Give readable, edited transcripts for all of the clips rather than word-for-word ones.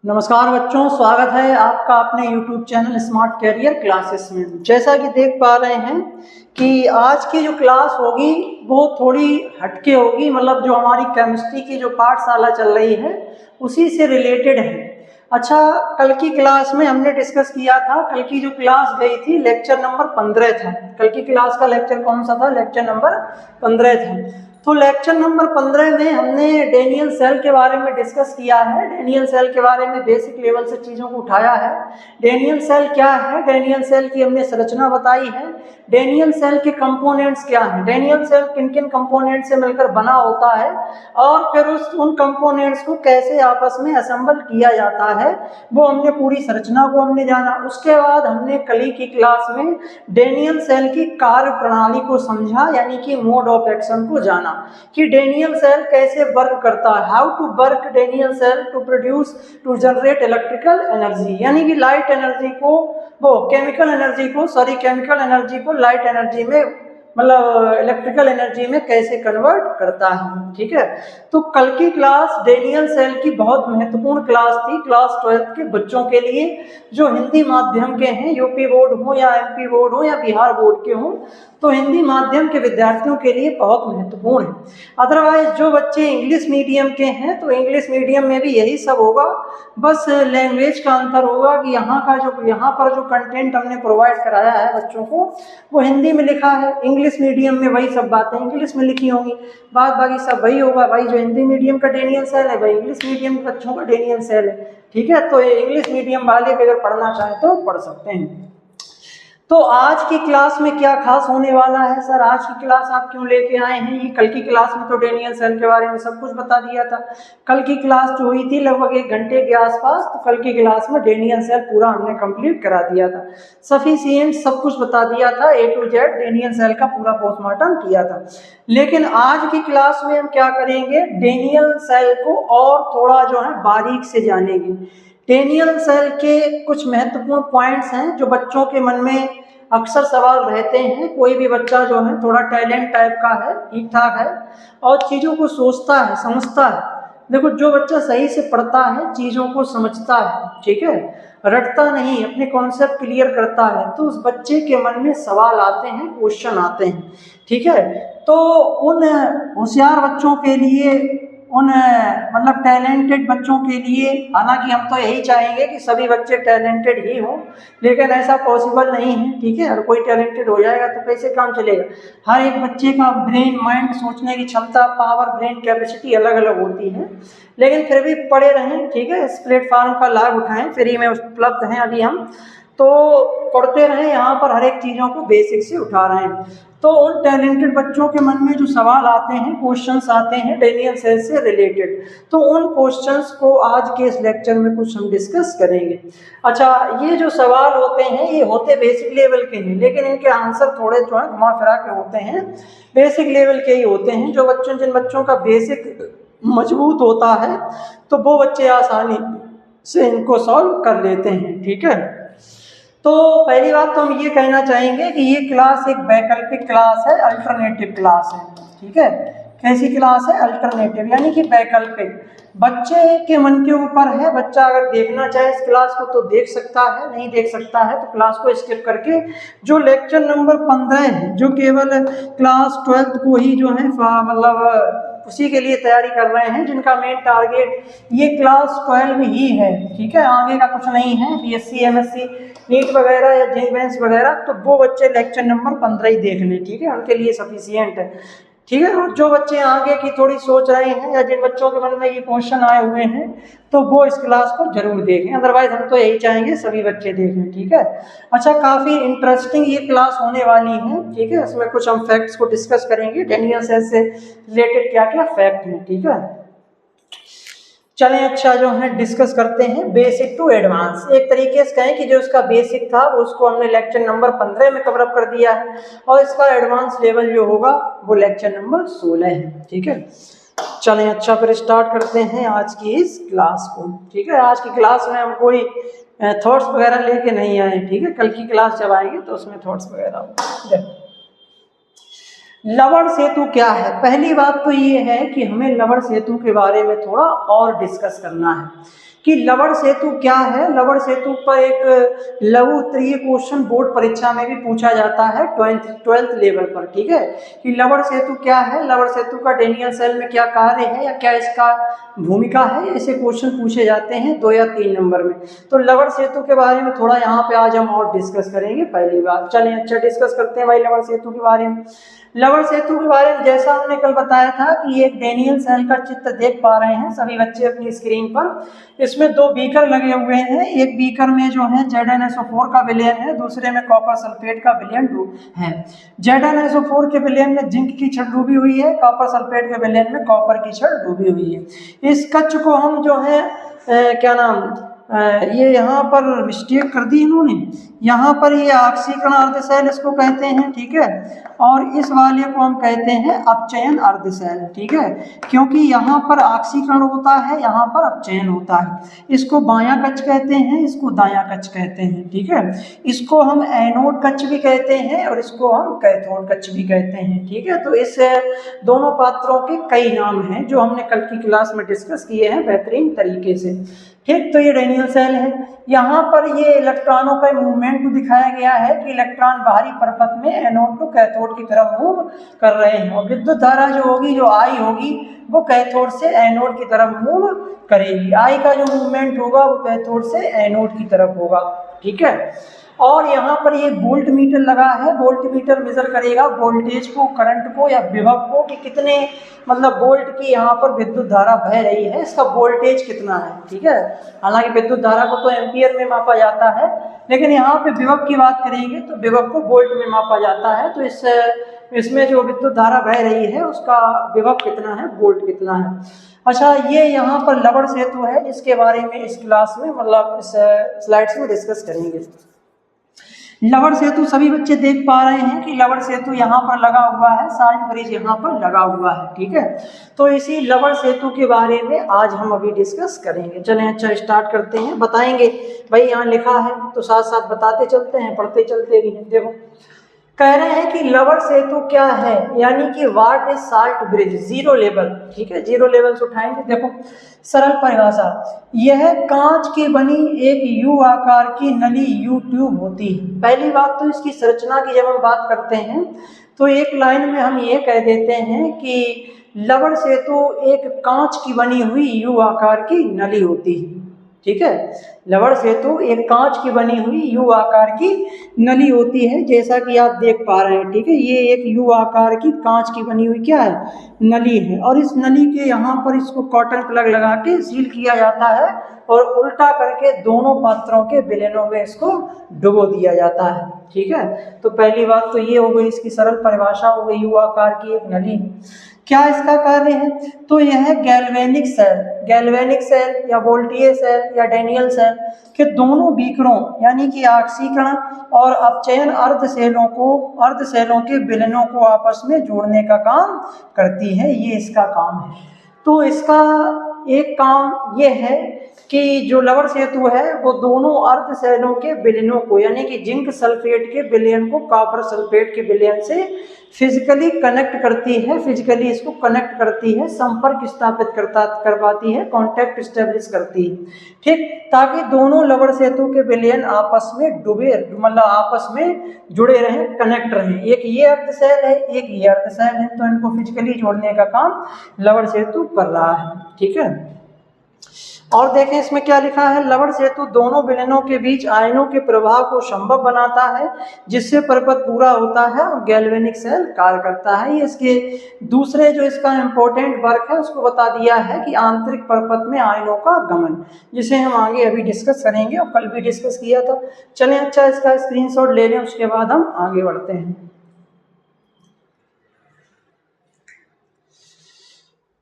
नमस्कार बच्चों, स्वागत है आपका अपने YouTube channel smart career classes में। जैसा कि देख पा रहे हैं कि आज की जो क्लास होगी वो थोड़ी हटके होगी, मतलब जो हमारी केमिस्ट्री की जो पाठशाला चल रही है उसी से रिलेटेड है। अच्छा, कल की क्लास में हमने डिस्कस किया था, कल की जो क्लास गई थी लेक्चर नंबर 15 था। कल की क्लास का लेक्चर कौन सा था? लेक्चर नंबर 15 था। तो लेक्चर नंबर 15 में हमने डेनियल सेल के बारे में डिस्कस किया है। डेनियल सेल के बारे में बेसिक लेवल से चीज़ों को उठाया है। डेनियल सेल क्या है, डेनियल सेल की हमने संरचना बताई है। डेनियल सेल के कंपोनेंट्स क्या हैं, डेनियल सेल किन किन कंपोनेंट से मिलकर बना होता है और फिर उन कंपोनेंट्स को कैसे आपस में असेंबल किया जाता है, वो हमने पूरी संरचना को हमने जाना। उसके बाद हमने कल की क्लास में डेनियल सेल की कार्य प्रणाली को समझा, यानी कि मोड ऑफ एक्शन को जाना कि डेनियल सेल कैसे वर्क करता है, how to work Daniell cell to produce to generate electrical energy, यानी कि लाइट एनर्जी को केमिकल एनर्जी को लाइट एनर्जी में, मतलब इलेक्ट्रिकल एनर्जी में कैसे कन्वर्ट करता है। ठीक है, तो कल की क्लास डेनियल सेल की बहुत महत्वपूर्ण क्लास थी, क्लास 12 के बच्चों के लिए जो हिंदी माध्यम के हैं, यूपी बोर्ड हो या एमपी बोर्ड हो या बिहार बोर्ड के हों, तो हिंदी माध्यम के विद्यार्थियों के लिए बहुत महत्वपूर्ण है। अदरवाइज जो बच्चे इंग्लिश मीडियम के हैं तो इंग्लिश मीडियम में भी यही सब होगा, बस लैंग्वेज का अंतर होगा कि यहाँ पर जो कंटेंट हमने प्रोवाइड कराया है बच्चों को वो हिंदी में लिखा है, इंग्लिश मीडियम में वही सब बातें इंग्लिश में लिखी होंगी, बाकी सब वही होगा। भाई जो हिंदी मीडियम का डेनियल सेल है वही इंग्लिश मीडियम के बच्चों का डेनियल सेल है। ठीक है, तो ये इंग्लिश मीडियम वाले भी अगर पढ़ना चाहें तो पढ़ सकते हैं। तो आज की क्लास में क्या खास होने वाला है? सर आज की क्लास आप क्यों लेके आए हैं? ये कल की क्लास में तो डेनियल सेल के बारे में सब कुछ बता दिया था। कल की क्लास जो हुई थी लगभग 1 घंटे के आसपास, तो कल की क्लास में डेनियल सेल पूरा हमने कंप्लीट करा दिया था, सफिशिएंट सब कुछ बता दिया था, A to Z Daniell cell का पूरा पोस्टमार्टम किया था। लेकिन आज की क्लास में हम क्या करेंगे, डेनियल सेल को और थोड़ा जो है बारीक से जानेंगे। डेनियल सेल के कुछ महत्वपूर्ण पॉइंट्स हैं जो बच्चों के मन में अक्सर सवाल रहते हैं। कोई भी बच्चा जो है थोड़ा टैलेंट टाइप का है, ठीक ठाक है और चीज़ों को सोचता है, समझता है। देखो, जो बच्चा सही से पढ़ता है, चीज़ों को समझता है, ठीक है, रटता नहीं, अपने कॉन्सेप्ट क्लियर करता है, तो उस बच्चे के मन में सवाल आते हैं, क्वेश्चन आते हैं। ठीक है, तो उन होशियार बच्चों के लिए, उन मतलब टैलेंटेड बच्चों के लिए, हालांकि हम तो यही चाहेंगे कि सभी बच्चे टैलेंटेड ही हों, लेकिन ऐसा पॉसिबल नहीं है। ठीक है, हर कोई टैलेंटेड हो जाएगा तो कैसे काम चलेगा? हर एक बच्चे का ब्रेन, माइंड, सोचने की क्षमता, पावर, ब्रेन कैपेसिटी अलग अलग होती है, लेकिन फिर भी पढ़े रहें। ठीक है, इस प्लेटफॉर्म का लाभ उठाएं, फ्री में उपलब्ध हैं अभी हम, तो पढ़ते रहें। यहाँ पर हर एक चीज़ों को बेसिक से उठा रहे हैं। तो उन टैलेंटेड बच्चों के मन में जो सवाल आते हैं, क्वेश्चंस आते हैं डेनियल सेल से रिलेटेड, तो उन क्वेश्चंस को आज के इस लेक्चर में कुछ हम डिस्कस करेंगे। अच्छा, ये जो सवाल होते हैं ये होते बेसिक लेवल के हैं, लेकिन इनके आंसर थोड़े जो है घुमा फिरा के होते हैं, बेसिक लेवल के ही होते हैं। जिन बच्चों का बेसिक मजबूत होता है तो वो बच्चे आसानी से इनको सॉल्व कर लेते हैं। ठीक है, तो पहली बात तो हम ये कहना चाहेंगे कि ये क्लास एक वैकल्पिक क्लास है, अल्टरनेटिव क्लास है। ठीक है, कैसी क्लास है? अल्टरनेटिव, यानी कि वैकल्पिक। बच्चे के मन के ऊपर है, बच्चा अगर देखना चाहे इस क्लास को तो देख सकता है, नहीं देख सकता है तो क्लास को स्किप करके जो लेक्चर नंबर 15 है, जो केवल क्लास 12 को ही जो है मतलब उसी के लिए तैयारी कर रहे हैं, जिनका मेन टारगेट ये क्लास 12 ही है। ठीक है, आगे का कुछ नहीं है, BSc MSc नीट वगैरह या JEE मेंस वगैरह, तो वो बच्चे लेक्चर नंबर 15 ही देख लें। ठीक है, उनके लिए सफिशिएंट है। ठीक है, और जो बच्चे आगे की थोड़ी सोच रहे हैं या जिन बच्चों के मन में ये क्वेश्चन आए हुए हैं तो वो इस क्लास को जरूर देखें, अदरवाइज हम तो यही चाहेंगे सभी बच्चे देखें। ठीक है, अच्छा, काफ़ी इंटरेस्टिंग ये क्लास होने वाली है। ठीक है, इसमें कुछ हम फैक्ट्स को डिस्कस करेंगे, डेनियल सेल से रिलेटेड क्या क्या फैक्ट हैं। ठीक है, चलें, अच्छा जो है डिस्कस करते हैं बेसिक टू एडवांस। एक तरीके से कहें कि जो इसका बेसिक था वो उसको हमने लेक्चर नंबर 15 में कवर अप कर दिया है और इसका एडवांस लेवल जो होगा वो लेक्चर नंबर 16 है। ठीक है, चलें, अच्छा फिर स्टार्ट करते हैं आज की इस क्लास को। ठीक है, आज की क्लास में हम कोई थॉट्स वगैरह लेके नहीं आए। ठीक है, कल की क्लास जब आएगी तो उसमें थॉट्स वगैरह होंगे। लवण सेतु क्या है? पहली बात तो ये है कि हमें लवण सेतु के बारे में थोड़ा और डिस्कस करना है कि लवण सेतु क्या है। लवण सेतु पर एक लघु उत्तरीय क्वेश्चन बोर्ड परीक्षा में भी पूछा जाता है 12th लेवल पर, ठीक है, कि लवण सेतु क्या है, लवण सेतु का डेनियल सेल में क्या कार्य है या क्या इसका भूमिका है, ऐसे क्वेश्चन पूछे जाते हैं 2 या 3 नंबर में। तो लवण सेतु के बारे में थोड़ा यहाँ पे आज हम और डिस्कस करेंगे पहली बार। चलिए अच्छा डिस्कस करते हैं भाई लवण सेतु के बारे में। लवण सेतु के बारे में जैसा हमने कल बताया था कि एक डेनियल सेल का चित्र देख पा रहे हैं सभी बच्चे अपनी स्क्रीन पर। इसमें 2 बीकर लगे हुए हैं, एक बीकर में जो है ZnSO4 का विलयन है, दूसरे में कॉपर सल्फेट का विलयन है। ZnSO4 के विलयन में जिंक की छड़ डूबी हुई है, कॉपर सल्फेट के विलयन में कॉपर की छड़ डूबी हुई है। इस कच्च को हम जो है क्या नाम ये यहाँ पर मिस्टेक कर दी इन्होंने, यहाँ पर ये ऑक्सीकरण अर्धसेल इसको कहते हैं, ठीक है, और इस वाले को हम कहते हैं अपचयन अर्धसेल, ठीक है, क्योंकि यहाँ पर ऑक्सीकरण होता है, यहाँ पर अपचयन होता है। इसको बायां कक्ष कहते हैं, इसको दायां कक्ष कहते हैं, ठीक है। इसको हम एनोड कक्ष भी कहते हैं और इसको हम कैथोड कक्ष भी कहते हैं, ठीक है। तो इस दोनों पात्रों के कई नाम हैं जो हमने कल की क्लास में डिस्कस किए हैं बेहतरीन तरीके से, ठीक। तो ये डेनियल सेल है, यहाँ पर ये इलेक्ट्रॉनों का मूवमेंट को दिखाया गया है कि इलेक्ट्रॉन बाहरी परपथ में एनोड टू कैथोड की तरफ मूव कर रहे हैं और विद्युत धारा जो होगी, जो आई होगी, वो कैथोड से एनोड की तरफ मूव करेगी। आई का जो मूवमेंट होगा वो कैथोड से एनोड की तरफ होगा, ठीक है। और यहाँ पर ये वोल्ट मीटर लगा है, वोल्ट मीटर मेजर करेगा वोल्टेज को, करंट को या विभव को कि कितने मतलब वोल्ट की यहाँ पर विद्युत धारा बह रही है, इसका वोल्टेज कितना है, ठीक है। हालांकि विद्युत धारा को तो एम्पियर में मापा जाता है, लेकिन यहाँ पे विभव की बात करेंगे तो विभव को वोल्ट में मापा जाता है। तो इसमें जो विद्युत धारा बह रही है उसका विभव कितना है, वोल्ट कितना है। अच्छा, ये यहाँ पर लवण सेतु है, इसके बारे में इस क्लास में मतलब इस स्लाइड्स में डिस्कस करेंगे। लवण सेतु सभी बच्चे देख पा रहे हैं कि लवण सेतु यहाँ पर लगा हुआ है, साल्ट ब्रिज यहाँ पर लगा हुआ है, ठीक है। तो इसी लवण सेतु के बारे में आज हम अभी डिस्कस करेंगे। चलें अच्छा स्टार्ट करते हैं, बताएंगे भाई यहाँ लिखा है तो साथ साथ बताते चलते हैं, पढ़ते चलते भी हैं। देखो कह रहे हैं कि लवण सेतु क्या है, यानी कि what is salt bridge, zero level, ठीक है, जीरो लेवल से उठाएंगे। देखो सरल परिभाषा, यह कांच की बनी एक यू आकार की नली यू ट्यूब होती है। पहली बात तो इसकी संरचना की जब हम बात करते हैं तो एक लाइन में हम ये कह देते हैं कि लवण सेतु एक कांच की बनी हुई यू आकार की नली होती है, ठीक है। लवण सेतु एक कांच की बनी हुई यू आकार की नली होती है, जैसा कि आप देख पा रहे हैं, ठीक है। ये एक यू आकार की कांच की बनी हुई क्या है, नली है, और इस नली के यहाँ पर इसको कॉटन प्लग लगा के सील किया जाता है और उल्टा करके दोनों पात्रों के विलयनों में इसको डुबो दिया जाता है, ठीक है। तो पहली बात तो ये हो गई, इसकी सरल परिभाषा हो गई, यू आकार की एक नली। क्या इसका कार्य है, तो यह गैल्वेनिक सेल या वोल्टीय सेल या डेनियल सेल के दोनों बीकरों यानी कि ऑक्सीकरण और अपचयन अर्धसेलों के विलयनों को आपस में जोड़ने का काम करती है, ये इसका काम है। तो इसका एक काम ये है कि जो लवण सेतु है वो दोनों अर्धसेलों के विलयनों को यानी कि जिंक सल्फेट के विलयन को कॉपर सल्फेट के विलयन से फिजिकली कनेक्ट करती है, फिजिकली इसको कनेक्ट करती है, संपर्क स्थापित करवाती है, कांटेक्ट स्टेब्लिश करती है, ठीक, ताकि दोनों लवण सेतु के विलयन आपस में डूबे मतलब आपस में जुड़े रहें, कनेक्ट रहें। एक ये अर्धसेल है, एक ये अर्धसेल है, तो इनको फिजिकली जोड़ने का काम लवण सेतु कर रहा है, ठीक है। और देखें इसमें क्या लिखा है, लवण सेतु दोनों विलयनों के बीच आयनों के प्रवाह को संभव बनाता है जिससे परपथ पूरा होता है और गैल्वेनिक सेल कार्य करता है। ये इसके दूसरे जो इसका इम्पोर्टेंट वर्क है उसको बता दिया है कि आंतरिक परपथ में आयनों का गमन, जिसे हम आगे अभी डिस्कस करेंगे और कल भी डिस्कस किया था। चलें अच्छा इसका स्क्रीनशॉट ले लें, उसके बाद हम आगे बढ़ते हैं।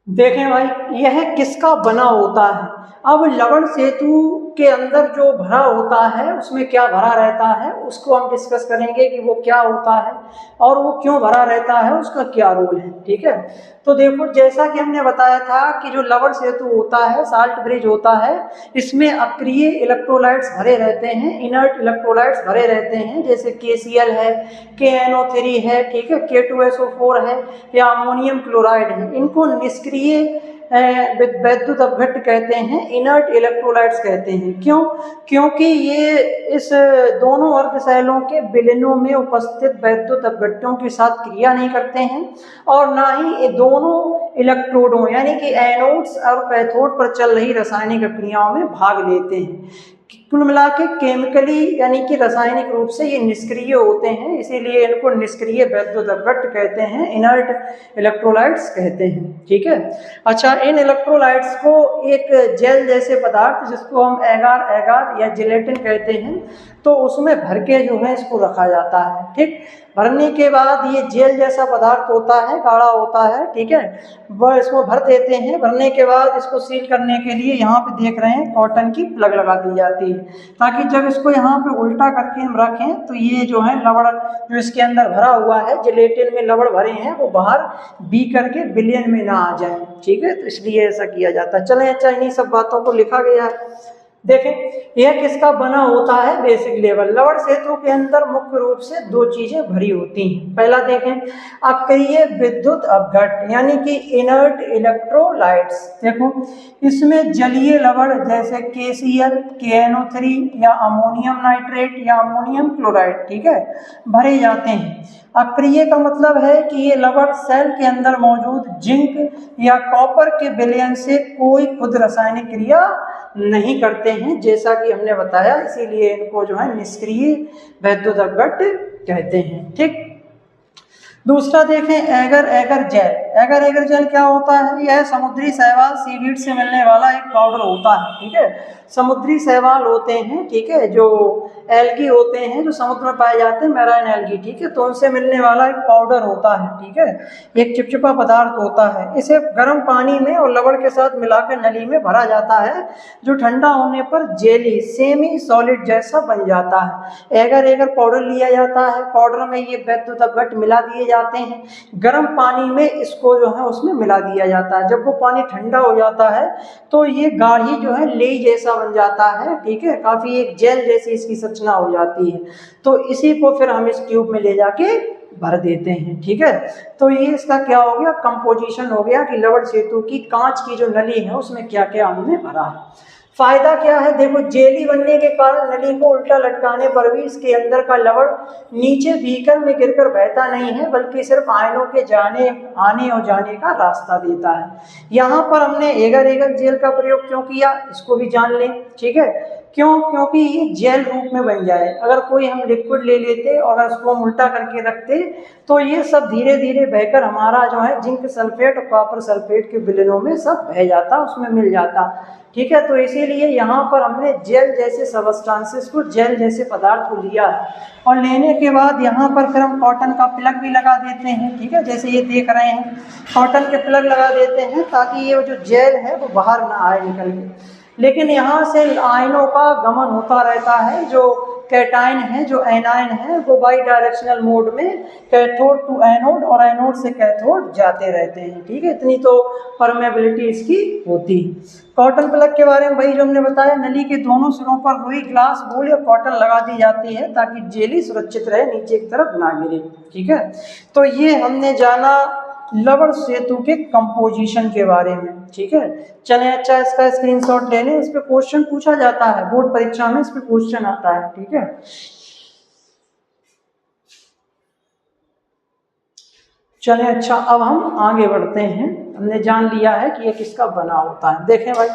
देखें भाई यह किसका बना होता है। अब लवण सेतु के अंदर जो भरा होता है उसमें क्या भरा रहता है उसको हम डिस्कस करेंगे कि वो क्या होता है और वो क्यों भरा रहता है, उसका क्या रोल है, ठीक है। तो देखो जैसा कि हमने बताया था कि जो लवण सेतु होता है, साल्ट ब्रिज होता है, इसमें अक्रिय इलेक्ट्रोलाइट्स भरे रहते हैं, इनर्ट इलेक्ट्रोलाइट्स भरे रहते हैं, जैसे KCl है, KNO3 है, ठीक है, K2SO4 है या अमोनियम क्लोराइड है। इनको निष्क्रिय वैद्युत अपघट्ट कहते हैं, इनर्ट इलेक्ट्रोलाइट्स कहते हैं। क्यों? क्योंकि ये इस दोनों अर्धशैलों के विलयनों में उपस्थित वैद्युत अपघट्टों के साथ क्रिया नहीं करते हैं और ना ही ये दोनों इलेक्ट्रोडों यानी कि एनोड्स और कैथोड पर चल रही रासायनिक क्रियाओं में भाग लेते हैं। कुल मिला के केमिकली यानी कि रासायनिक रूप से ये निष्क्रिय होते हैं, इसीलिए इनको निष्क्रिय वैद्युत अपघट्ट कहते हैं, इनर्ट इलेक्ट्रोलाइट्स कहते हैं। ठीक है। अच्छा, इन इलेक्ट्रोलाइट्स को एक जेल जैसे पदार्थ जिसको हम एगार एगार या जिलेटिन कहते हैं, तो उसमें भर के जो है इसको रखा जाता है। ठीक, भरने के बाद ये जेल जैसा पदार्थ होता है, गाढ़ा होता है। ठीक है, वह इसको भर देते हैं। भरने के बाद इसको सील करने के लिए यहाँ पे देख रहे हैं कॉटन की प्लग लगा दी जाती है, ताकि जब इसको यहाँ पे उल्टा करके हम रखें तो ये जो है लवड़ जो इसके अंदर भरा हुआ है, जिलेटिन में लवड़ भरे हैं, वो बाहर बीकर के विलयन में ना आ जाए। ठीक है, तो इसलिए ऐसा किया जाता है। चलें, अच्छा इन्हीं सब बातों को लिखा गया है। देखें यह किसका बना होता है, बेसिक लेवल। लवण सेतु के अंदर मुख्य रूप से दो चीजें भरी होती हैं। पहला देखें, अक्रिय विद्युत अपघट्ट यानी कि इनर्ट इलेक्ट्रोलाइट्स। देखो इसमें जलीय लवण जैसे KCl, KNO3 या अमोनियम नाइट्रेट या अमोनियम क्लोराइड, ठीक है, भरे जाते हैं। अक्रिय का मतलब है कि ये लवण सेल के अंदर मौजूद जिंक या कॉपर के विलयन से कोई खुद रासायनिक क्रिया नहीं करते हैं, जैसा कि हमने बताया, इसीलिए इनको जो है निष्क्रिय वैद्युत अपघट्ट कहते हैं। ठीक, दूसरा देखें agar agar gel. Agar agar gel क्या होता है? यह समुद्री शैवाल सीवीड से मिलने वाला एक पाउडर होता है। ठीक है, समुद्री शैवाल होते हैं, ठीक है, जो एल्गी होते हैं, जो समुद्र में पाए जाते हैं, मैराइन एल्गी, ठीक है, तो उनसे मिलने वाला एक पाउडर होता है। ठीक है, एक चिपचिपा पदार्थ होता है। इसे गर्म पानी में और लवण के साथ मिलाकर नली में भरा जाता है, जो ठंडा होने पर जेली सेमी सॉलिड जैसा बन जाता है। एगर एगर पाउडर लिया जाता है, पाउडर में ये वैद्युत अपघट्ट मिला दिए जाते हैं, गर्म पानी में इसको जो है उसमें मिला दिया जाता है। जब वो पानी ठंडा हो जाता है तो ये गाढ़ी जो है लेई जैसा बन जाता है। ठीक है, काफी एक जेल जैसी इसकी संरचना हो जाती है। तो इसी को फिर हम इस ट्यूब में ले जाके भर देते हैं। ठीक है, तो ये इसका क्या हो गया, कंपोजिशन हो गया कि लवण सेतु की कांच की जो नली है उसमें क्या क्या हमने भरा है। फायदा क्या है? देखो, जेली बनने के कारण नली को उल्टा लटकाने पर भी इसके अंदर का लवण नीचे बीकर में गिरकर बहता नहीं है, बल्कि सिर्फ आयनों के आने और जाने का रास्ता देता है। यहाँ पर हमने एगर एगर जेल का प्रयोग क्यों किया, इसको भी जान लें। ठीक है, क्यों? क्योंकि ये जेल रूप में बन जाए। अगर कोई हम लिक्विड ले लेते और अगर उसको हम उल्टा करके रखते तो ये सब धीरे धीरे बहकर हमारा जो है जिंक सल्फेट और कॉपर सल्फेट के विलयनों में सब बह जाता, उसमें मिल जाता। ठीक है, तो इसीलिए यहाँ पर हमने जेल जैसे सबस्टांसेस को, जेल जैसे पदार्थ को लिया है, और लेने के बाद यहाँ पर फिर हम कॉटन का प्लग भी लगा देते हैं। ठीक है, जैसे ये देख रहे हैं, कॉटन के प्लग लगा देते हैं ताकि ये जो जेल है वो बाहर ना आए निकल के। लेकिन यहाँ से आयनों का गमन होता रहता है। जो कैटायन है, जो एनायन है, वो बाई डायरेक्शनल मोड में कैथोड टू एनोड और एनोड से कैथोड जाते रहते हैं। ठीक है, इतनी तो परमेबिलिटी इसकी होती है। कॉटन प्लग के बारे में वही जो हमने बताया, नली के दोनों सिरों पर रुई, ग्लास, बोल या कॉटन लगा दी जाती है ताकि जेली सुरक्षित रहे, नीचे की तरफ ना गिरे। ठीक है, तो ये हमने जाना लवण सेतु के कंपोजिशन के बारे में। ठीक है, चलें, अच्छा इसका स्क्रीनशॉट ले लें, इस पे क्वेश्चन पूछा जाता है बोर्ड परीक्षा में, इस पे क्वेश्चन आता है। ठीक है, चलें, अच्छा अब हम आगे बढ़ते हैं। हमने जान लिया है कि ये किसका बना होता है। देखें भाई,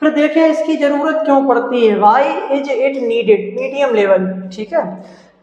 फिर देखें इसकी जरूरत क्यों पड़ती है, why is it needed, medium level. ठीक है,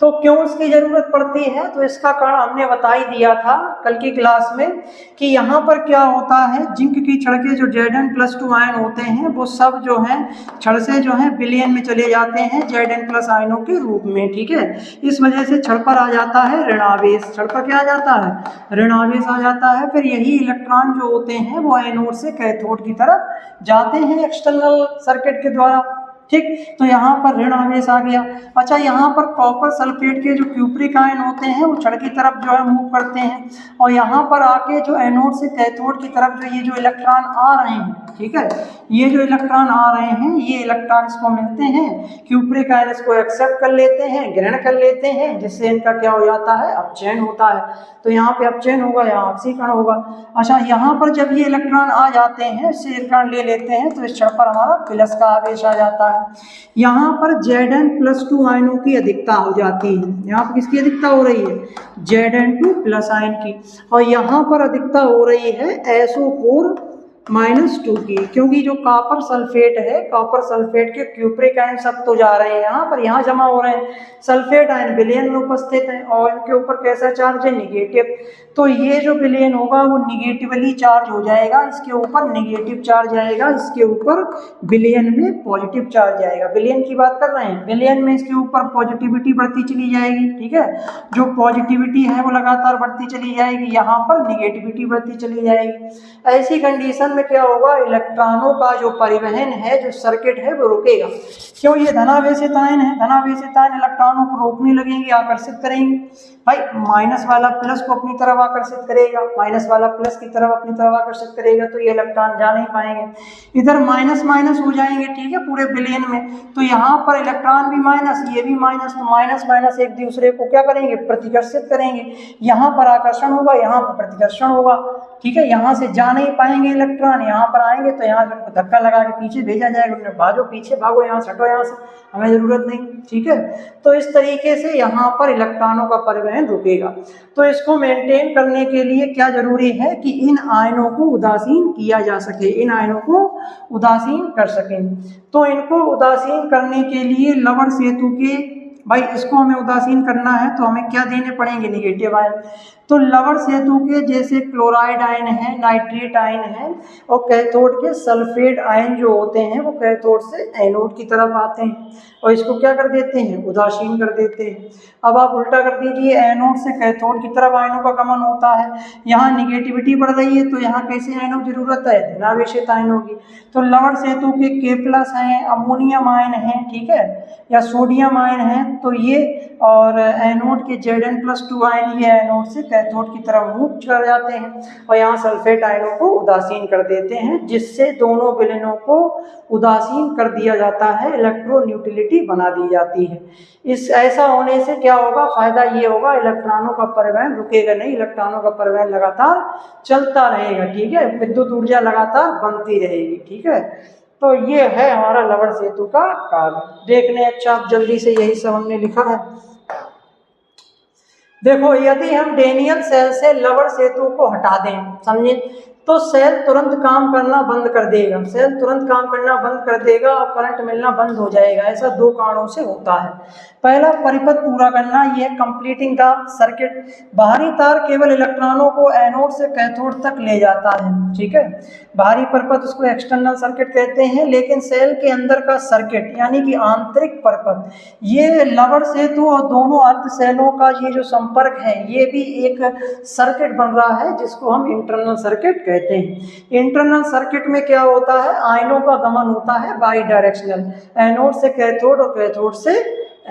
तो क्यों इसकी जरूरत पड़ती है, तो इसका कारण हमने बता ही दिया था कल की क्लास में कि यहाँ पर क्या होता है, जिंक की छड़ के जो Zn+2 आयन होते हैं वो सब जो हैं छड़ से जो है विलयन में चले जाते हैं Zn+ आयनों के रूप में। ठीक है, इस वजह से छड़ पर आ जाता है ऋणावेश। छड़ पर क्या आ जाता है, ऋणावेश आ जाता है। फिर यही इलेक्ट्रॉन जो होते हैं वो एनोड से कैथोड की तरफ जाते हैं एक्सटर्नल सर्किट के द्वारा। ठीक। तो यहाँ पर ऋण आवेश आ गया। अच्छा, यहाँ पर कॉपर सल्फेट के जो क्यूप्रिक आयन होते हैं वो क्षण की तरफ जो है मूव करते हैं, और यहाँ पर आके जो एनोड से कैथोड की तरफ जो ये जो इलेक्ट्रॉन आ रहे हैं, ठीक है, ये जो इलेक्ट्रॉन आ रहे हैं, ये इलेक्ट्रॉन इसको मिलते हैं, क्यूप्रिक आयन इसको एक्सेप्ट कर लेते हैं, ग्रहण कर लेते हैं, जिससे इनका क्या हो जाता है, अपचयन होता है। तो यहाँ पे अपचयन होगा, यहाँ ऑक्सीकरण होगा। अच्छा, यहाँ पर जब ये इलेक्ट्रॉन आ जाते हैं, इससे इलेक्ट्रॉन ले लेते हैं, तो इस क्षण पर हमारा प्लस का आवेश आ जाता है। यहाँ पर Zn+2 आयनों की अधिकता हो जाती है। यहाँ पर किसकी अधिकता हो रही है, Zn2+ आयन की, और यहाँ पर अधिकता हो रही है SO4-2 की, क्योंकि जो कॉपर सल्फेट है, कॉपर सल्फेट के क्यूप्रिक आयन सब तो जा रहे हैं यहाँ पर, यहाँ जमा हो रहे हैं। सल्फेट आयन विलयन में उपस्थित है और इनके ऊपर कैसा चार्ज है, निगेटिव। तो ये जो विलयन होगा वो निगेटिवली चार्ज हो जाएगा, इसके ऊपर निगेटिव चार्ज आएगा, इसके ऊपर विलयन में पॉजिटिव चार्ज आएगा। विलयन की बात कर रहे हैं, विलयन में इसके ऊपर पॉजिटिविटी बढ़ती चली जाएगी, ठीक है, जो पॉजिटिविटी है वो लगातार बढ़ती चली जाएगी, यहाँ पर निगेटिविटी बढ़ती चली जाएगी। ऐसी कंडीशन में क्या होगा, इलेक्ट्रॉनों का जो परिवहन है, जो सर्किट है, वो रुकेगा। क्यों, ये धनावेशित आयन है, धनावेशित आयन इलेक्ट्रॉनों को रोकने लगेंगे, आकर्षित करेंगे। भाई माइनस वाला प्लस को अपनी तरफ आकर्षित करेगा, माइनस वाला प्लस की तरफ अपनी तरफ आकर्षित करेगा, तो ये इलेक्ट्रॉन जा नहीं पाएंगे। इधर माइनस माइनस हो जाएंगे, ठीक है, पूरे विलयन में। तो यहाँ पर इलेक्ट्रॉन भी माइनस, ये भी माइनस, तो माइनस माइनस एक दूसरे को क्या करेंगे, प्रतिकर्षित करेंगे। यहाँ पर आकर्षण होगा, यहाँ पर प्रतिकर्षण होगा, ठीक है। यहाँ से जा नहीं पाएंगे इलेक्ट्रॉन, यहाँ पर आएंगे तो यहाँ से धक्का लगा के पीछे भेजा जाएगा, उन्हें भागो पीछे, भागो यहाँ से, हटो यहाँ से, हमें जरूरत नहीं, ठीक है। तो इस तरीके से यहाँ पर इलेक्ट्रॉनों का परिवहन रुकेगा। तो इसको मेंटेन करने के लिए क्या जरूरी है कि इन आयनों को उदासीन किया जा सके, इन आयनों को उदासीन कर सकें। तो इनको उदासीन करने के लिए लवण सेतु के, भाई इसको हमें उदासीन करना है तो हमें क्या देने पड़ेंगे, निगेटिव आयन। तो लवण सेतु के जैसे क्लोराइड आयन है, नाइट्रेट आयन है, और कैथोड के सल्फेट आयन जो होते हैं वो कैथोड से एनोड की तरफ आते हैं और इसको क्या कर देते हैं, उदासीन कर देते हैं। अब आप उल्टा कर दीजिए, एनोड से कैथोड की तरफ आयनों का गमन होता है, यहाँ निगेटिविटी बढ़ रही है, तो यहाँ कैसे आयनों की जरूरत है, धनावेशित आयनों की। तो लवण सेतु के K+ हैं, अमोनियम आयन है, ठीक है, या सोडियम आयन है, तो ये, और एनोड के Zn+2 आयन, ये एनोड से कैथोड की तरफ मूव कर जाते हैं और यहाँ सल्फेट आयनों को उदासीन कर देते हैं, जिससे दोनों विलयनों को उदासीन कर दिया जाता है, इलेक्ट्रोन्यूट्रलिटी बना दी जाती है। इस ऐसा होने से क्या होगा, फायदा ये होगा, इलेक्ट्रॉनों का परिवहन रुकेगा नहीं, इलेक्ट्रॉनों का परिवहन लगातार चलता रहेगा, ठीक है, विद्युत ऊर्जा लगातार बनती रहेगी, ठीक है। तो ये है हमारा लवण सेतु का कार्य। देख लें, अच्छा आप जल्दी से, यही सब हमने लिखा है। देखो, यदि हम डेनियल सेल से लवण सेतु को हटा दें, समझे, तो सेल तुरंत काम करना बंद कर देगा, सेल तुरंत काम करना बंद कर देगा और करंट मिलना बंद हो जाएगा। ऐसा दो कारणों से होता है। पहला, परिपथ पूरा करना, ये कंप्लीटिंग द सर्किट। बाहरी तार केवल इलेक्ट्रॉनों को एनोड से कैथोड तक ले जाता है, ठीक है, बाहरी परिपथ, उसको एक्सटर्नल सर्किट कहते हैं। लेकिन सेल के अंदर का सर्किट यानी कि आंतरिक परिपथ, ये लवण सेतु और दोनों अर्ध सेलों का ये जो संपर्क है, ये भी एक सर्किट बन रहा है, जिसको हम इंटरनल सर्किट कहते हैं। इंटरनल सर्किट में क्या होता है, आयनों का गमन होता है बाई डायरेक्शनल, एनोड से कैथोड और कैथोड से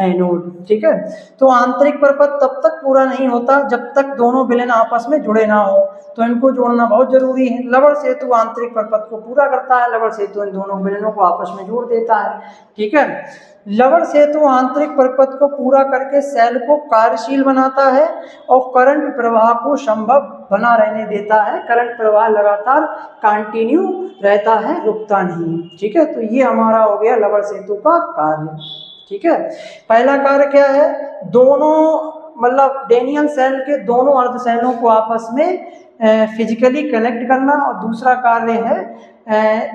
एनोड, ठीक है। तो आंतरिक परिपथ तब तक पूरा नहीं होता जब तक दोनों विलयन आपस में जुड़े ना हो, तो इनको जोड़ना बहुत जरूरी है। लवण सेतु आंतरिक परिपथ को पूरा करता है, लवण सेतु इन दोनों विलयनों को आपस में जोड़ देता है, ठीक है। लवण सेतु आंतरिक परिपथ को पूरा करके सेल को कार्यशील बनाता है और करंट प्रवाह को संभव बना रहने देता है। करंट प्रवाह लगातार कंटिन्यू रहता है, रुकता नहीं, ठीक है। तो ये हमारा हो गया लवण सेतु का कार्य, ठीक है। पहला कार्य क्या है, दोनों मतलब डेनियल सेल के दोनों अर्ध सेलों को आपस में फिजिकली कनेक्ट करना, और दूसरा कार्य है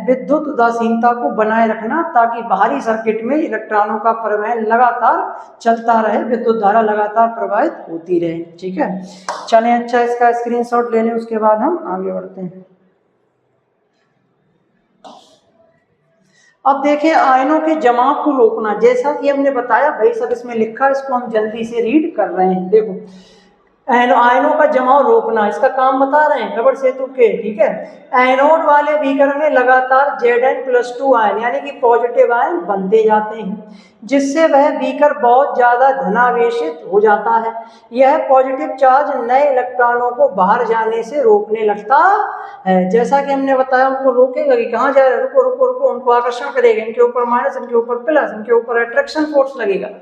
विद्युत उदासीनता को बनाए रखना, ताकि बाहरी सर्किट में इलेक्ट्रॉनों का परिवहन लगातार चलता रहे, विद्युत धारा लगातार प्रवाहित होती रहे, ठीक है। चलें, अच्छा इसका स्क्रीनशॉट ले लें, उसके बाद हम आगे बढ़ते हैं। अब देखें, आयनों के जमाव को रोकना, जैसा कि हमने बताया, भाई सब इसमें लिखा, इसको हम जल्दी से रीड कर रहे हैं। देखो, आयनों का जमाव रोकना, इसका काम बता रहे हैं लवण सेतु के, ठीक है। एनोड वाले बीकर में लगातार Zn+2 आयन यानी कि पॉजिटिव आयन बनते जाते हैं, जिससे वह बीकर बहुत ज्यादा धनावेशित हो जाता है। यह पॉजिटिव चार्ज नए इलेक्ट्रॉनों को बाहर जाने से रोकने लगता है। जैसा कि हमने बताया, उनको रोकेगा कि कहाँ जा रहे, रुको रुको रुको, उनको आकर्षण करेगा, इनके ऊपर माइनस, इनके ऊपर प्लस, इनके ऊपर अट्रैक्शन फोर्स लगेगा।